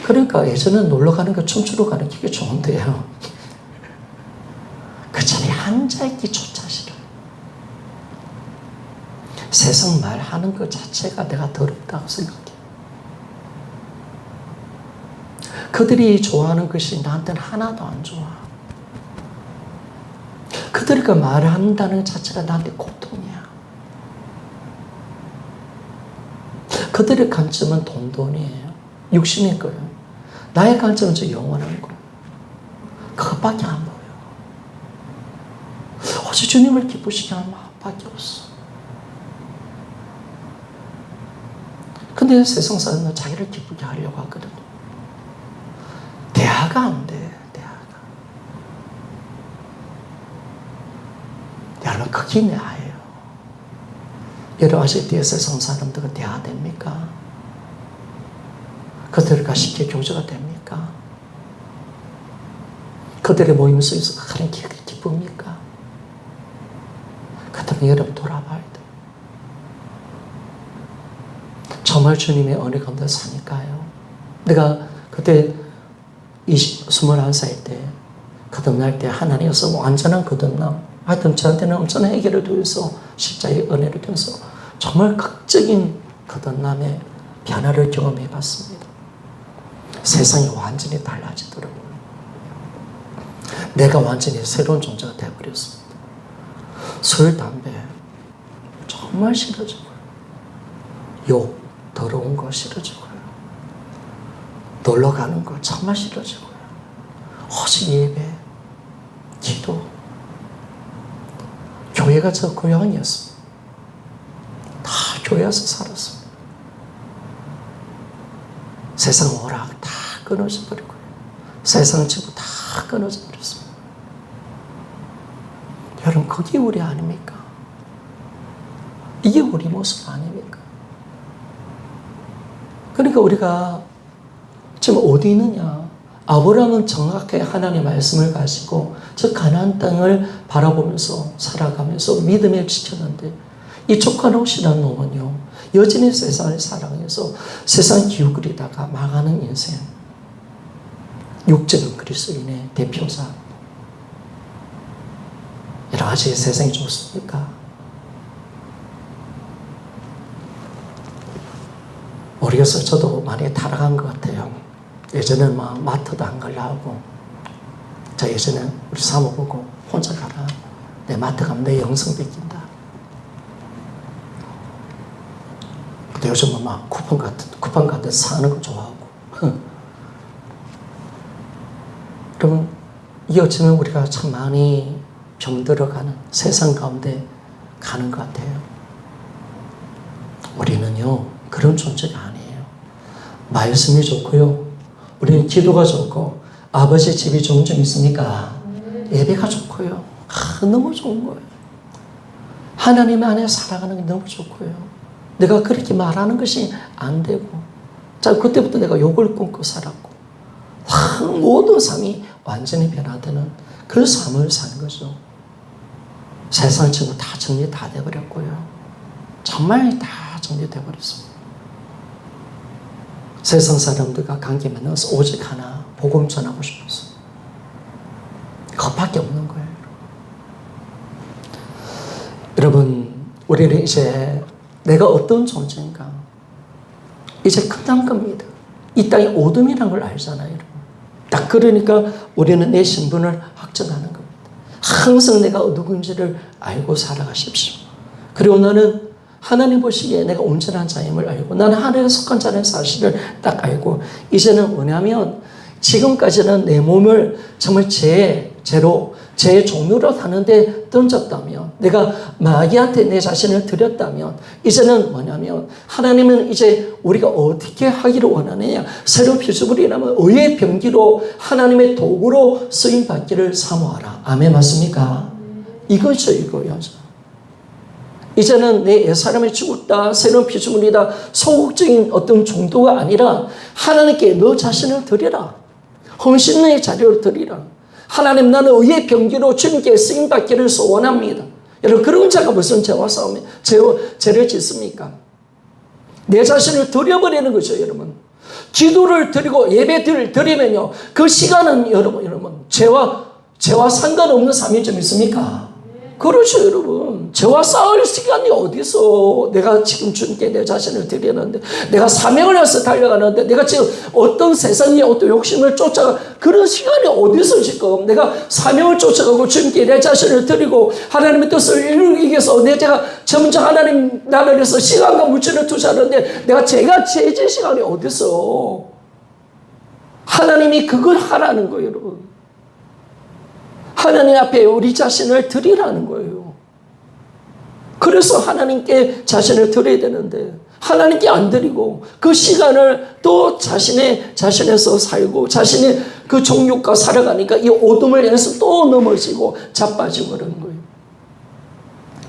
그러니까 예전에 놀러 가는 거 춤추러 가는 게 좋은데요. 그 자리에 앉아있기조차 싫어요. 세상 말하는 것 자체가 내가 더럽다고 생각해요. 그들이 좋아하는 것이 나한테는 하나도 안 좋아. 그들이 그 말을 한다는 것 자체가 나한테 고통이야. 그들의 관점은 돈이에요. 육신일 거예요. 나의 관점은 저 영원한 거. 그것밖에 안 보여. 어제 주님을 기쁘시게 하는 마음밖에 없어. 근데 세상 사람은 자기를 기쁘게 하려고 하거든. 대화가 안 돼. 대화가. 여러분 그게 대화예요. 여러분 아직 뒤에 세상 사람들과 대화됩니까? 그들과 쉽게 교제가 됩니까? 그들의 모임 속에서 그런 기쁩니까? 그렇다면 여러분 돌아봐야 돼요. 정말 주님의 은혜 가운데 사니까요. 내가 그때 21살 때 거듭날 때 하나님께서 완전한 거듭남, 하여튼 저한테는 엄청난 해결을 통해서 십자가의 은혜를 통해서 정말 극적인 거듭남의 변화를 경험해 봤습니다. 세상이 완전히 달라지더라고요. 내가 완전히 새로운 존재가 되어버렸습니다. 술, 담배 정말 싫어지고요. 욕, 더러운 거 싫어지고요. 놀러 가는 거 정말 싫어지고요. 오직 예배, 기도. 교회가 저 고향이었습니다. 다 교회에서 살았습니다. 세상 오락 다 끊어져 버리고요. 세상 친구 다 끊어져 버렸습니다. 여러분 그게 우리 아닙니까? 이게 우리 모습 아닙니까? 그러니까 우리가 지금 어디 있느냐? 아브라함은 정확하게 하나님의 말씀을 가지고 저 가나안 땅을 바라보면서 살아가면서 믿음을 지켰는데 이 족간옷이라는 놈은요 여전히 세상을 사랑해서 세상 기웃거리다가 망하는 인생. 육적인 그리스도인의 대표자. 여러 가지 세상이 좋습니까? 모르겠어요. 저도 많이 타락한 것 같아요. 예전에는 막 마트도 안 가려 하고, 저 예전에 우리 사모 보고 혼자 가라. 내 마트 가면 내 영성 뺏긴다. 또 요즘은 막 쿠폰 같은 사는 거 좋아하고. 그러면 이 어쩌면 우리가 참 많이 병들어가는 세상 가운데 가는 것 같아요. 우리는요, 그런 존재가 아니에요. 말씀이 좋고요. 우리는 기도가 좋고, 아버지 집이 좋은 점 있습니까? 예배가 좋고요. 너무 좋은 거예요. 하나님 안에 살아가는 게 너무 좋고요. 내가 그렇게 말하는 것이 안 되고, 자, 그때부터 내가 욕을 끊고 살았고, 모든 삶이 완전히 변화되는 그 삶을 사는 거죠. 세상 친구 다 정리 다 돼버렸고요. 정말 다 정리돼 버렸습니다. 세상 사람들과 관계 맺어서 오직 하나 복음 전하고 싶었어. 그것밖에 없는 거예요. 여러분, 우리는 이제 내가 어떤 존재인가 이제 끝난 겁니다. 이 땅이 어둠이라는 걸 알잖아요, 여러분. 딱 그러니까 우리는 내 신분을 확정하는 겁니다. 항상 내가 누구인지를 알고 살아가십시오. 그리고 나는 하나님 보시기에 내가 온전한 자임을 알고, 나는 하나님에 속한 자라는 사실을 딱 알고, 이제는 뭐냐면 지금까지는 내 몸을 정말 제 종류로 사는데 던졌다면, 내가 마귀한테 내 자신을 드렸다면, 이제는 뭐냐면 하나님은 이제 우리가 어떻게 하기를 원하느냐, 새로 피조물이라면 의의 병기로 하나님의 도구로 쓰임받기를 사모하라. 아멘, 맞습니까? 이거죠, 이거요. 이제는 내 옛사람이 죽었다, 새로운 피조물이다, 소극적인 어떤 정도가 아니라 하나님께 너 자신을 드리라. 헌신의 자료를 드리라. 하나님, 나는 의의 병기로 주님께 쓰임받기를 소원합니다. 여러분, 그런 자가 무슨 죄와 싸움에 죄를 짓습니까? 내 자신을 드려버리는 거죠, 여러분. 기도를 드리고 예배를 드리면요, 그 시간은 여러분 죄와 상관없는 삶이 좀 있습니까? 그렇죠, 여러분. 죄와 싸울 시간이 어디서, 내가 지금 주님께 내 자신을 드리는데, 내가 사명을 해서 달려가는데, 내가 지금 어떤 세상의 어떤 욕심을 쫓아가, 그런 시간이 어디서 지금 내가 사명을 쫓아가고 주님께 내 자신을 드리고 하나님의 뜻을 이루기 위해서 내가 점점 하나님 나라를 위해서 시간과 물질을 투자하는데, 내가 제가 죄질 시간이 어디서. 하나님이 그걸 하라는 거예요, 여러분. 하나님 앞에 우리 자신을 드리라는 거예요. 그래서 하나님께 자신을 드려야 되는데, 하나님께 안 드리고 그 시간을 또 자신에서 살고 자신의 그 정욕과 살아가니까 이 어둠을 향해서 또 넘어지고 자빠지고 그러는 거예요.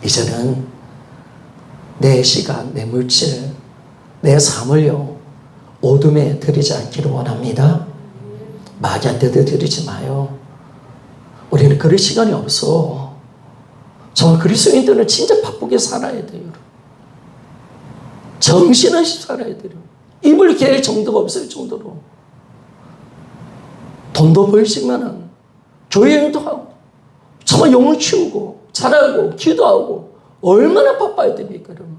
이제는 내 시간, 내 물질, 내 삶을요, 어둠에 드리지 않기를 원합니다. 마귀한테 드리지 마요. 우리는 그럴 시간이 없어. 정말 그리스도인들은 진짜 바쁘게 살아야 돼요. 정신없이 살아야 돼요. 입을 개일 정도가 없을 정도로. 돈도 벌지만은 교회도 하고, 정말 영을 키우고, 잘하고, 기도하고, 얼마나 바빠야 됩니까, 여러분?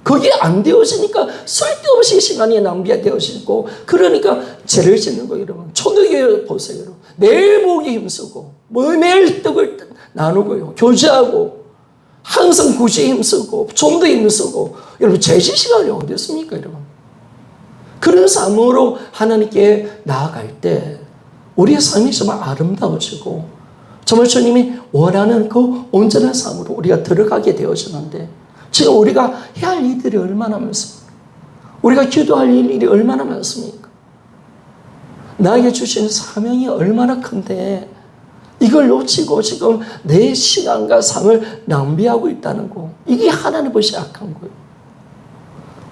그게 안 되어지니까 쓸데없이 시간이 낭비되어지고, 그러니까 죄를 짓는 거예요, 여러분. 초대교회 보세요, 여러분. 매일 보기 힘쓰고, 매일 떡을 나누고요, 교제하고, 항상 구제에 힘쓰고, 좀더 힘쓰고, 여러분, 죄질 시간이 어디 있습니까, 여러분? 그런 삶으로 하나님께 나아갈 때, 우리의 삶이 정말 아름다워지고, 정말 주님이 원하는 그 온전한 삶으로 우리가 들어가게 되어지는데, 지금 우리가 해야 할 일들이 얼마나 많습니까? 우리가 기도할 일이 얼마나 많습니까? 나에게 주신 사명이 얼마나 큰데 이걸 놓치고 지금 내 시간과 삶을 낭비하고 있다는 거, 이게 하나님 것이 악한 거예요.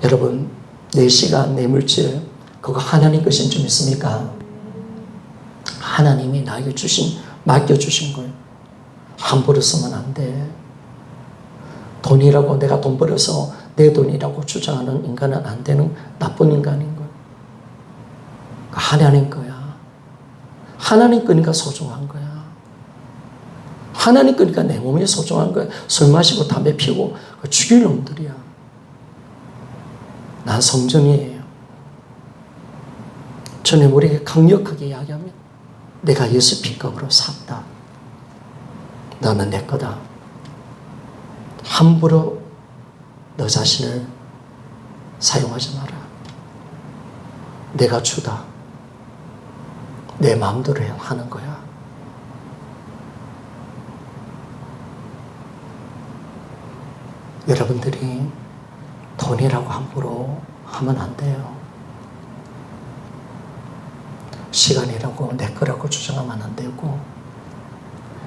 여러분, 내 시간, 내 물질, 그거 하나님 것인 줄 믿습니까? 하나님이 나에게 맡겨주신 거예요. 함부로 쓰면 안 돼. 돈이라고, 내가 돈 벌어서 내 돈이라고 주장하는 인간은 안 되는 나쁜 인간인 거예요. 하나님 거야. 하나님 거니까 소중한 거야. 하나님 거니까 내 몸이 소중한 거야. 술 마시고 담배 피우고 죽일 놈들이야. 난 성전이에요. 주님 우리에게 강력하게 이야기하면, 내가 예수 피값으로 샀다. 너는 내 거다. 함부로 너 자신을 사용하지 마라. 내가 주다. 내 마음대로 하는 거야. 여러분들이 돈이라고 함부로 하면 안 돼요. 시간이라고 내 거라고 주장하면 안 되고,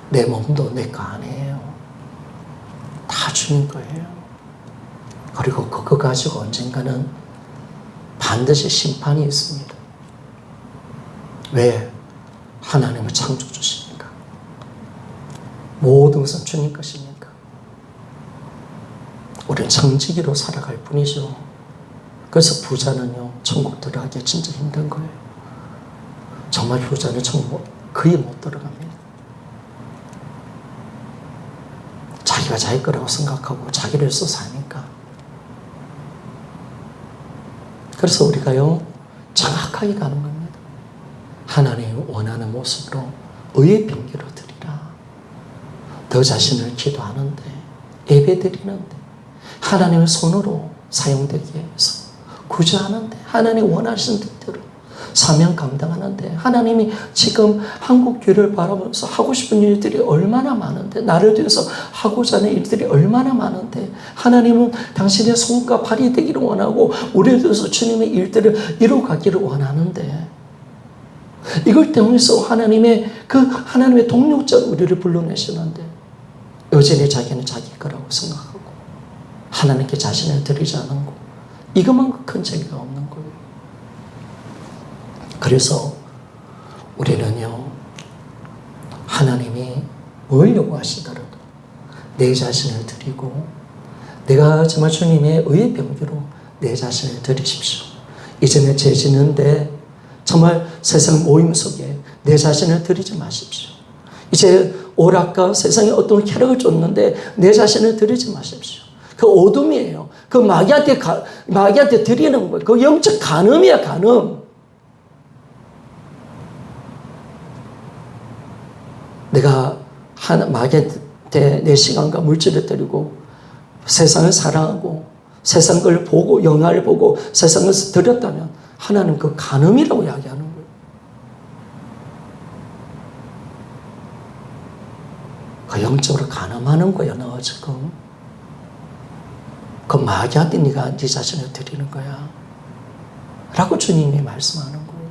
내 몸도 내 거 아니에요. 다 주인 거예요. 그리고 그거 가지고 언젠가는 반드시 심판이 있습니다. 왜? 하나님은 창조주시니까. 모든 것은 주님 것이니까. 우리는 청지기로 살아갈 뿐이죠. 그래서 부자는요, 천국 들어가기 진짜 힘든 거예요. 정말 부자는 천국 거의 못 들어갑니다. 자기가 자기 거라고 생각하고 자기를 써 사니까. 그래서 우리가요, 정확하게 가는 겁니다. 하나님이 원하는 모습으로 의의 병기로 드리라. 너 자신을 기도하는데, 예배 드리는데, 하나님의 손으로 사용되기 위해서 구제하는데, 하나님 원하시는 뜻대로 사명 감당하는데, 하나님이 지금 한국 교회를 바라보면서 하고 싶은 일들이 얼마나 많은데, 나를 위해서 하고자 하는 일들이 얼마나 많은데, 하나님은 당신의 손과 발이 되기를 원하고 우리를 위해서 주님의 일들을 이루어가기를 원하는데, 이걸 때문에서 하나님의 동력자로 우리를 불러내시는데, 여전히 자기는 자기 거라고 생각하고 하나님께 자신을 드리지 않은 거, 이것만큼 큰 죄가 없는 거예요. 그래서 우리는요, 하나님이 뭘 요구하시더라도 내 자신을 드리고, 내가 정말 주님의 의의 병기로 내 자신을 드리십시오. 이전에 죄 짓는데 정말 세상 모임 속에 내 자신을 드리지 마십시오. 이제 오락가 세상에 어떤 쾌락을 쫓는데 내 자신을 드리지 마십시오. 그 어둠이에요. 그 마귀한테 드리는 거예요. 그 영적 간음이야, 간음. 내가 마귀한테 내 시간과 물질을 드리고 세상을 사랑하고 세상 걸 보고 영화를 보고 세상 것을 드렸다면 하나님 그 간음이라고 이야기하는 거예요. 그 영적으로 간음하는 거야, 너 지금. 그 마귀한테 네가 네 자신을 드리는 거야 라고 주님이 말씀하는 거예요.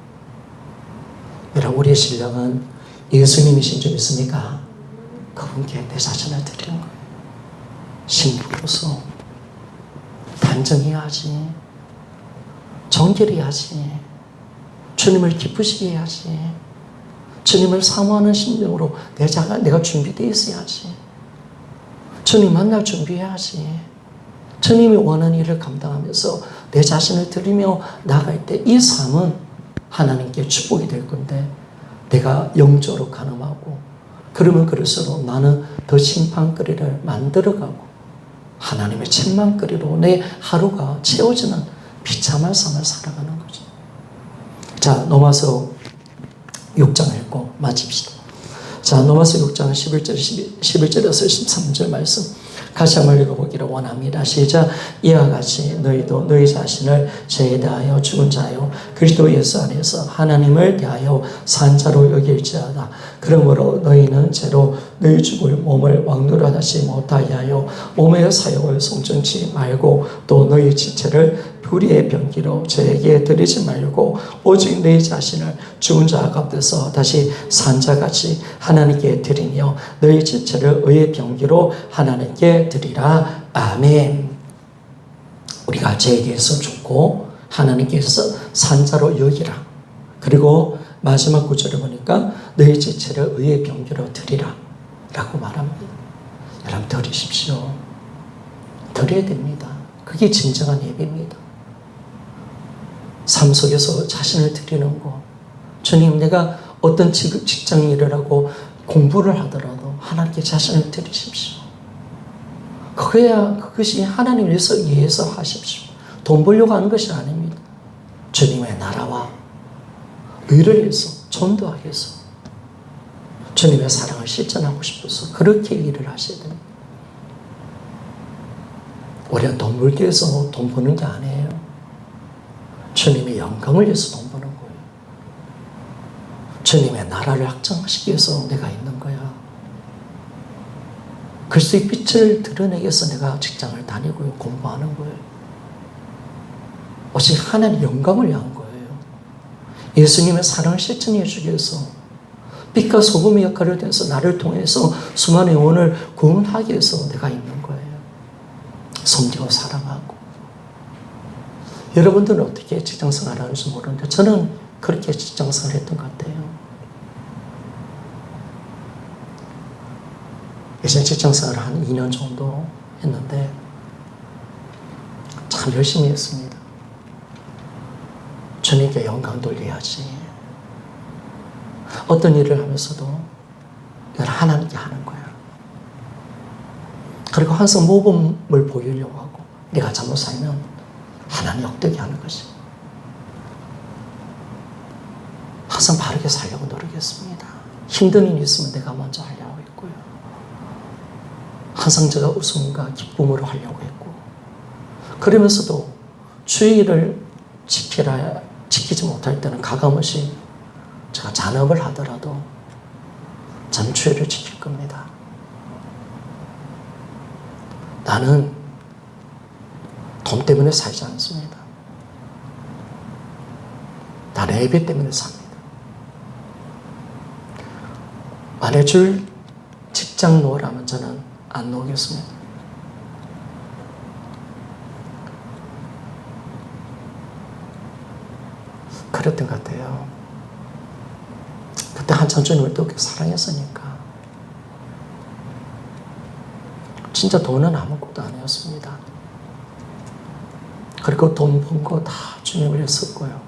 여러분, 우리의 신랑은 예수님이신 줄 믿습니까? 그분께 내 자신을 드리는 거예요. 신부로서 단정해야지, 정결해야지, 주님을 기쁘시게 해야지, 주님을 사모하는 심정으로 내가 준비되어 있어야지, 주님 만날 준비해야지, 주님이 원하는 일을 감당하면서 내 자신을 드리며 나갈 때 이 삶은 하나님께 축복이 될 건데, 내가 영적으로 간음하고 그러면 그럴수록 나는 더 심판거리를 만들어가고 하나님의 책망거리로 내 하루가 채워지는 비참한 삶을 살아가는 거죠. 자, 로마서 6장 읽고 마칩시다. 자, 로마서 6장 11절에서 13절 말씀 같이 한번 읽어보기를 원합니다. 시작. 이와 같이 너희도 너희 자신을 죄에 대하여 죽은 자요 그리스도 예수 안에서 하나님을 대하여 산 자로 여길지어다. 그러므로 너희는 죄로 너희 죽을 몸을 왕노릇하지 못하게 하여 몸의 사욕을 송전치 말고, 또 너희 지체를 불의의 병기로 죄에게 드리지 말고 오직 너희 자신을 죽은 자 가운데서 다시 산 자같이 하나님께 드리며 너희 지체를 의의 병기로 하나님께 드리라. 아멘. 우리가 죄에 대해서 죽고 하나님께서 산 자로 여기라. 그리고 마지막 구절을 보니까 너희 지체를 의의 병기로 드리라 라고 말합니다. 여러분, 드리십시오. 드려야 됩니다. 그게 진정한 예배입니다. 삶 속에서 자신을 드리는 거. 주님, 내가 어떤 직장 일을 하고 공부를 하더라도 하나님께 자신을 드리십시오. 그것이 하나님 위해서 하십시오. 돈 벌려고 하는 것이 아닙니다. 주님의 나라와 의를 위해서, 전도하기 위해서, 주님의 사랑을 실천하고 싶어서 그렇게 일을 하셔야 됩니다. 우리가 돈 벌기 위해서 돈 버는 게 아니에요. 영광을 위해서 돈 버는 거예요. 주님의 나라를 확장하시기 위해서 내가 있는 거야. 그리스도의 빛을 드러내기 위해서 내가 직장을 다니고 공부하는 거예요. 오직 하나님의 영광을 위한 거예요. 예수님의 사랑을 실천해 주기 위해서 빛과 소금의 역할을 해서 나를 통해서 수많은 영혼을 구원하기 위해서 내가 있는 거예요. 섬기고 사랑하고. 여러분들은 어떻게 직장생활을 하는지 모르는데 저는 그렇게 직장생활을 했던 것 같아요. 예전 직장생활을 한 2년 정도 했는데 참 열심히 했습니다. 주님께 영광 돌려야지. 어떤 일을 하면서도 이걸 하나님께 하는 거야. 그리고 항상 모범을 보이려고 하고 내가 잘못 살면 하나님 역되게 하는 것이. 항상 바르게 살려고 노력했습니다. 힘든 일이 있으면 내가 먼저 하려고 했고요. 항상 제가 웃음과 기쁨으로 하려고 했고, 그러면서도 주의를 지키지 못할 때는 가감없이 제가 잔업을 하더라도 저는 주의를 지킬 겁니다. 나는 돈 때문에 살지 않습니다. 나는 예배 때문에 삽니다. 만약 줄 직장 놓으라면 저는 안 놓겠습니다. 그랬던 것 같아요. 그때 한참 주님을 또 사랑했으니까. 진짜 돈은 아무것도 아니었습니다. 그리고 돈 번 거 다 주님을 했었고요.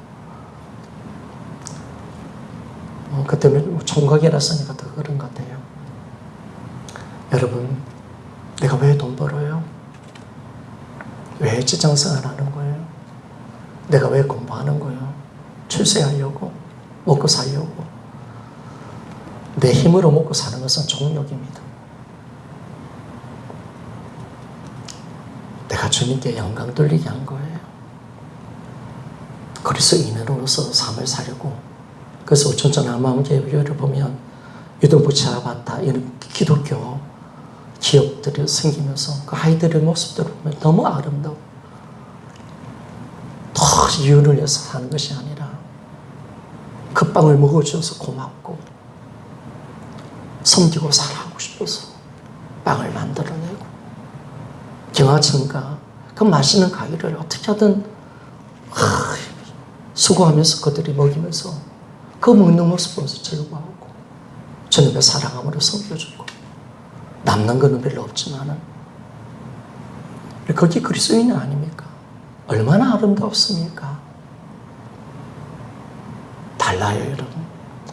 그때 총각이라서니까 더 그런 것 같아요. 여러분, 내가 왜 돈 벌어요? 왜 직장생활 하는 거예요? 내가 왜 공부하는 거예요? 출세하려고? 먹고 살려고? 내 힘으로 먹고 사는 것은 종욕입니다. 내가 주님께 영광 돌리게 한 거예요. 그리스도인으로서 삶을 살려고. 그래서 오천전 한마음교회를 보면 유동부치 아바타 이런 기독교 기업들이 생기면서 그 아이들의 모습들을 보면 너무 아름다워. 더 이윤을 위해서 사는 것이 아니라 그 빵을 먹어줘서 고맙고 섬기고 사랑하고 싶어서 빵을 만들어내고 경화천가 그 맛있는 가위를 어떻게 하든 수고하면서 그들이 먹이면서 그 먹는 모습 보면서 즐거워하고 주님의 사랑함으로 섬겨주고 남는 거는 별로 없지만은 거기 그리스도인 아닙니까? 얼마나 아름답습니까? 달라요, 여러분.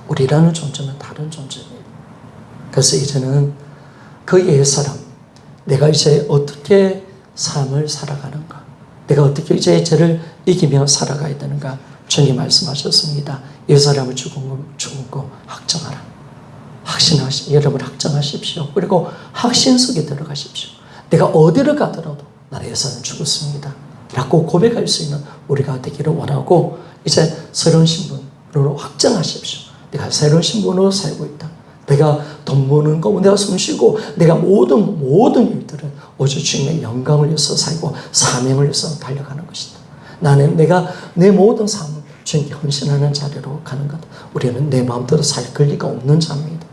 우리라는 존재는 다른 존재입니다. 그래서 이제는 그 옛사람, 내가 이제 어떻게 삶을 살아가는가, 내가 어떻게 이제 죄를 이기며 살아가야 되는가, 주님 말씀하셨습니다. 옛사람을 죽은 거 확정하라. 여러분 확정하십시오. 그리고 확신 속에 들어가십시오. 내가 어디를 가더라도 나의 옛사람은 죽었습니다 라고 고백할 수 있는 우리가 되기를 원하고, 이제 새로운 신분으로 확정하십시오. 내가 새로운 신분으로 살고 있다. 내가 돈 버는 거, 내가 숨 쉬고, 내가 모든 일들은 오직 주님의 영광을 위해서 살고 사명을 위해서 달려가는 것이다. 나는 내가 내 모든 삶을 주님께 헌신하는 자리로 가는 것. 우리는 내 마음대로 살 권리가 없는 자입니다.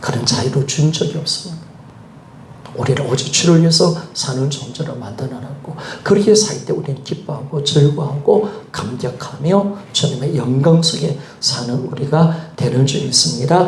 그런 자유를 준 적이 없습니다. 우리를 오직 주를 위해서 사는 존재로 만들어놨고, 그렇게 살 때 우리는 기뻐하고 즐거워하고 감격하며 주님의 영광 속에 사는 우리가 되는 줄 믿습니다.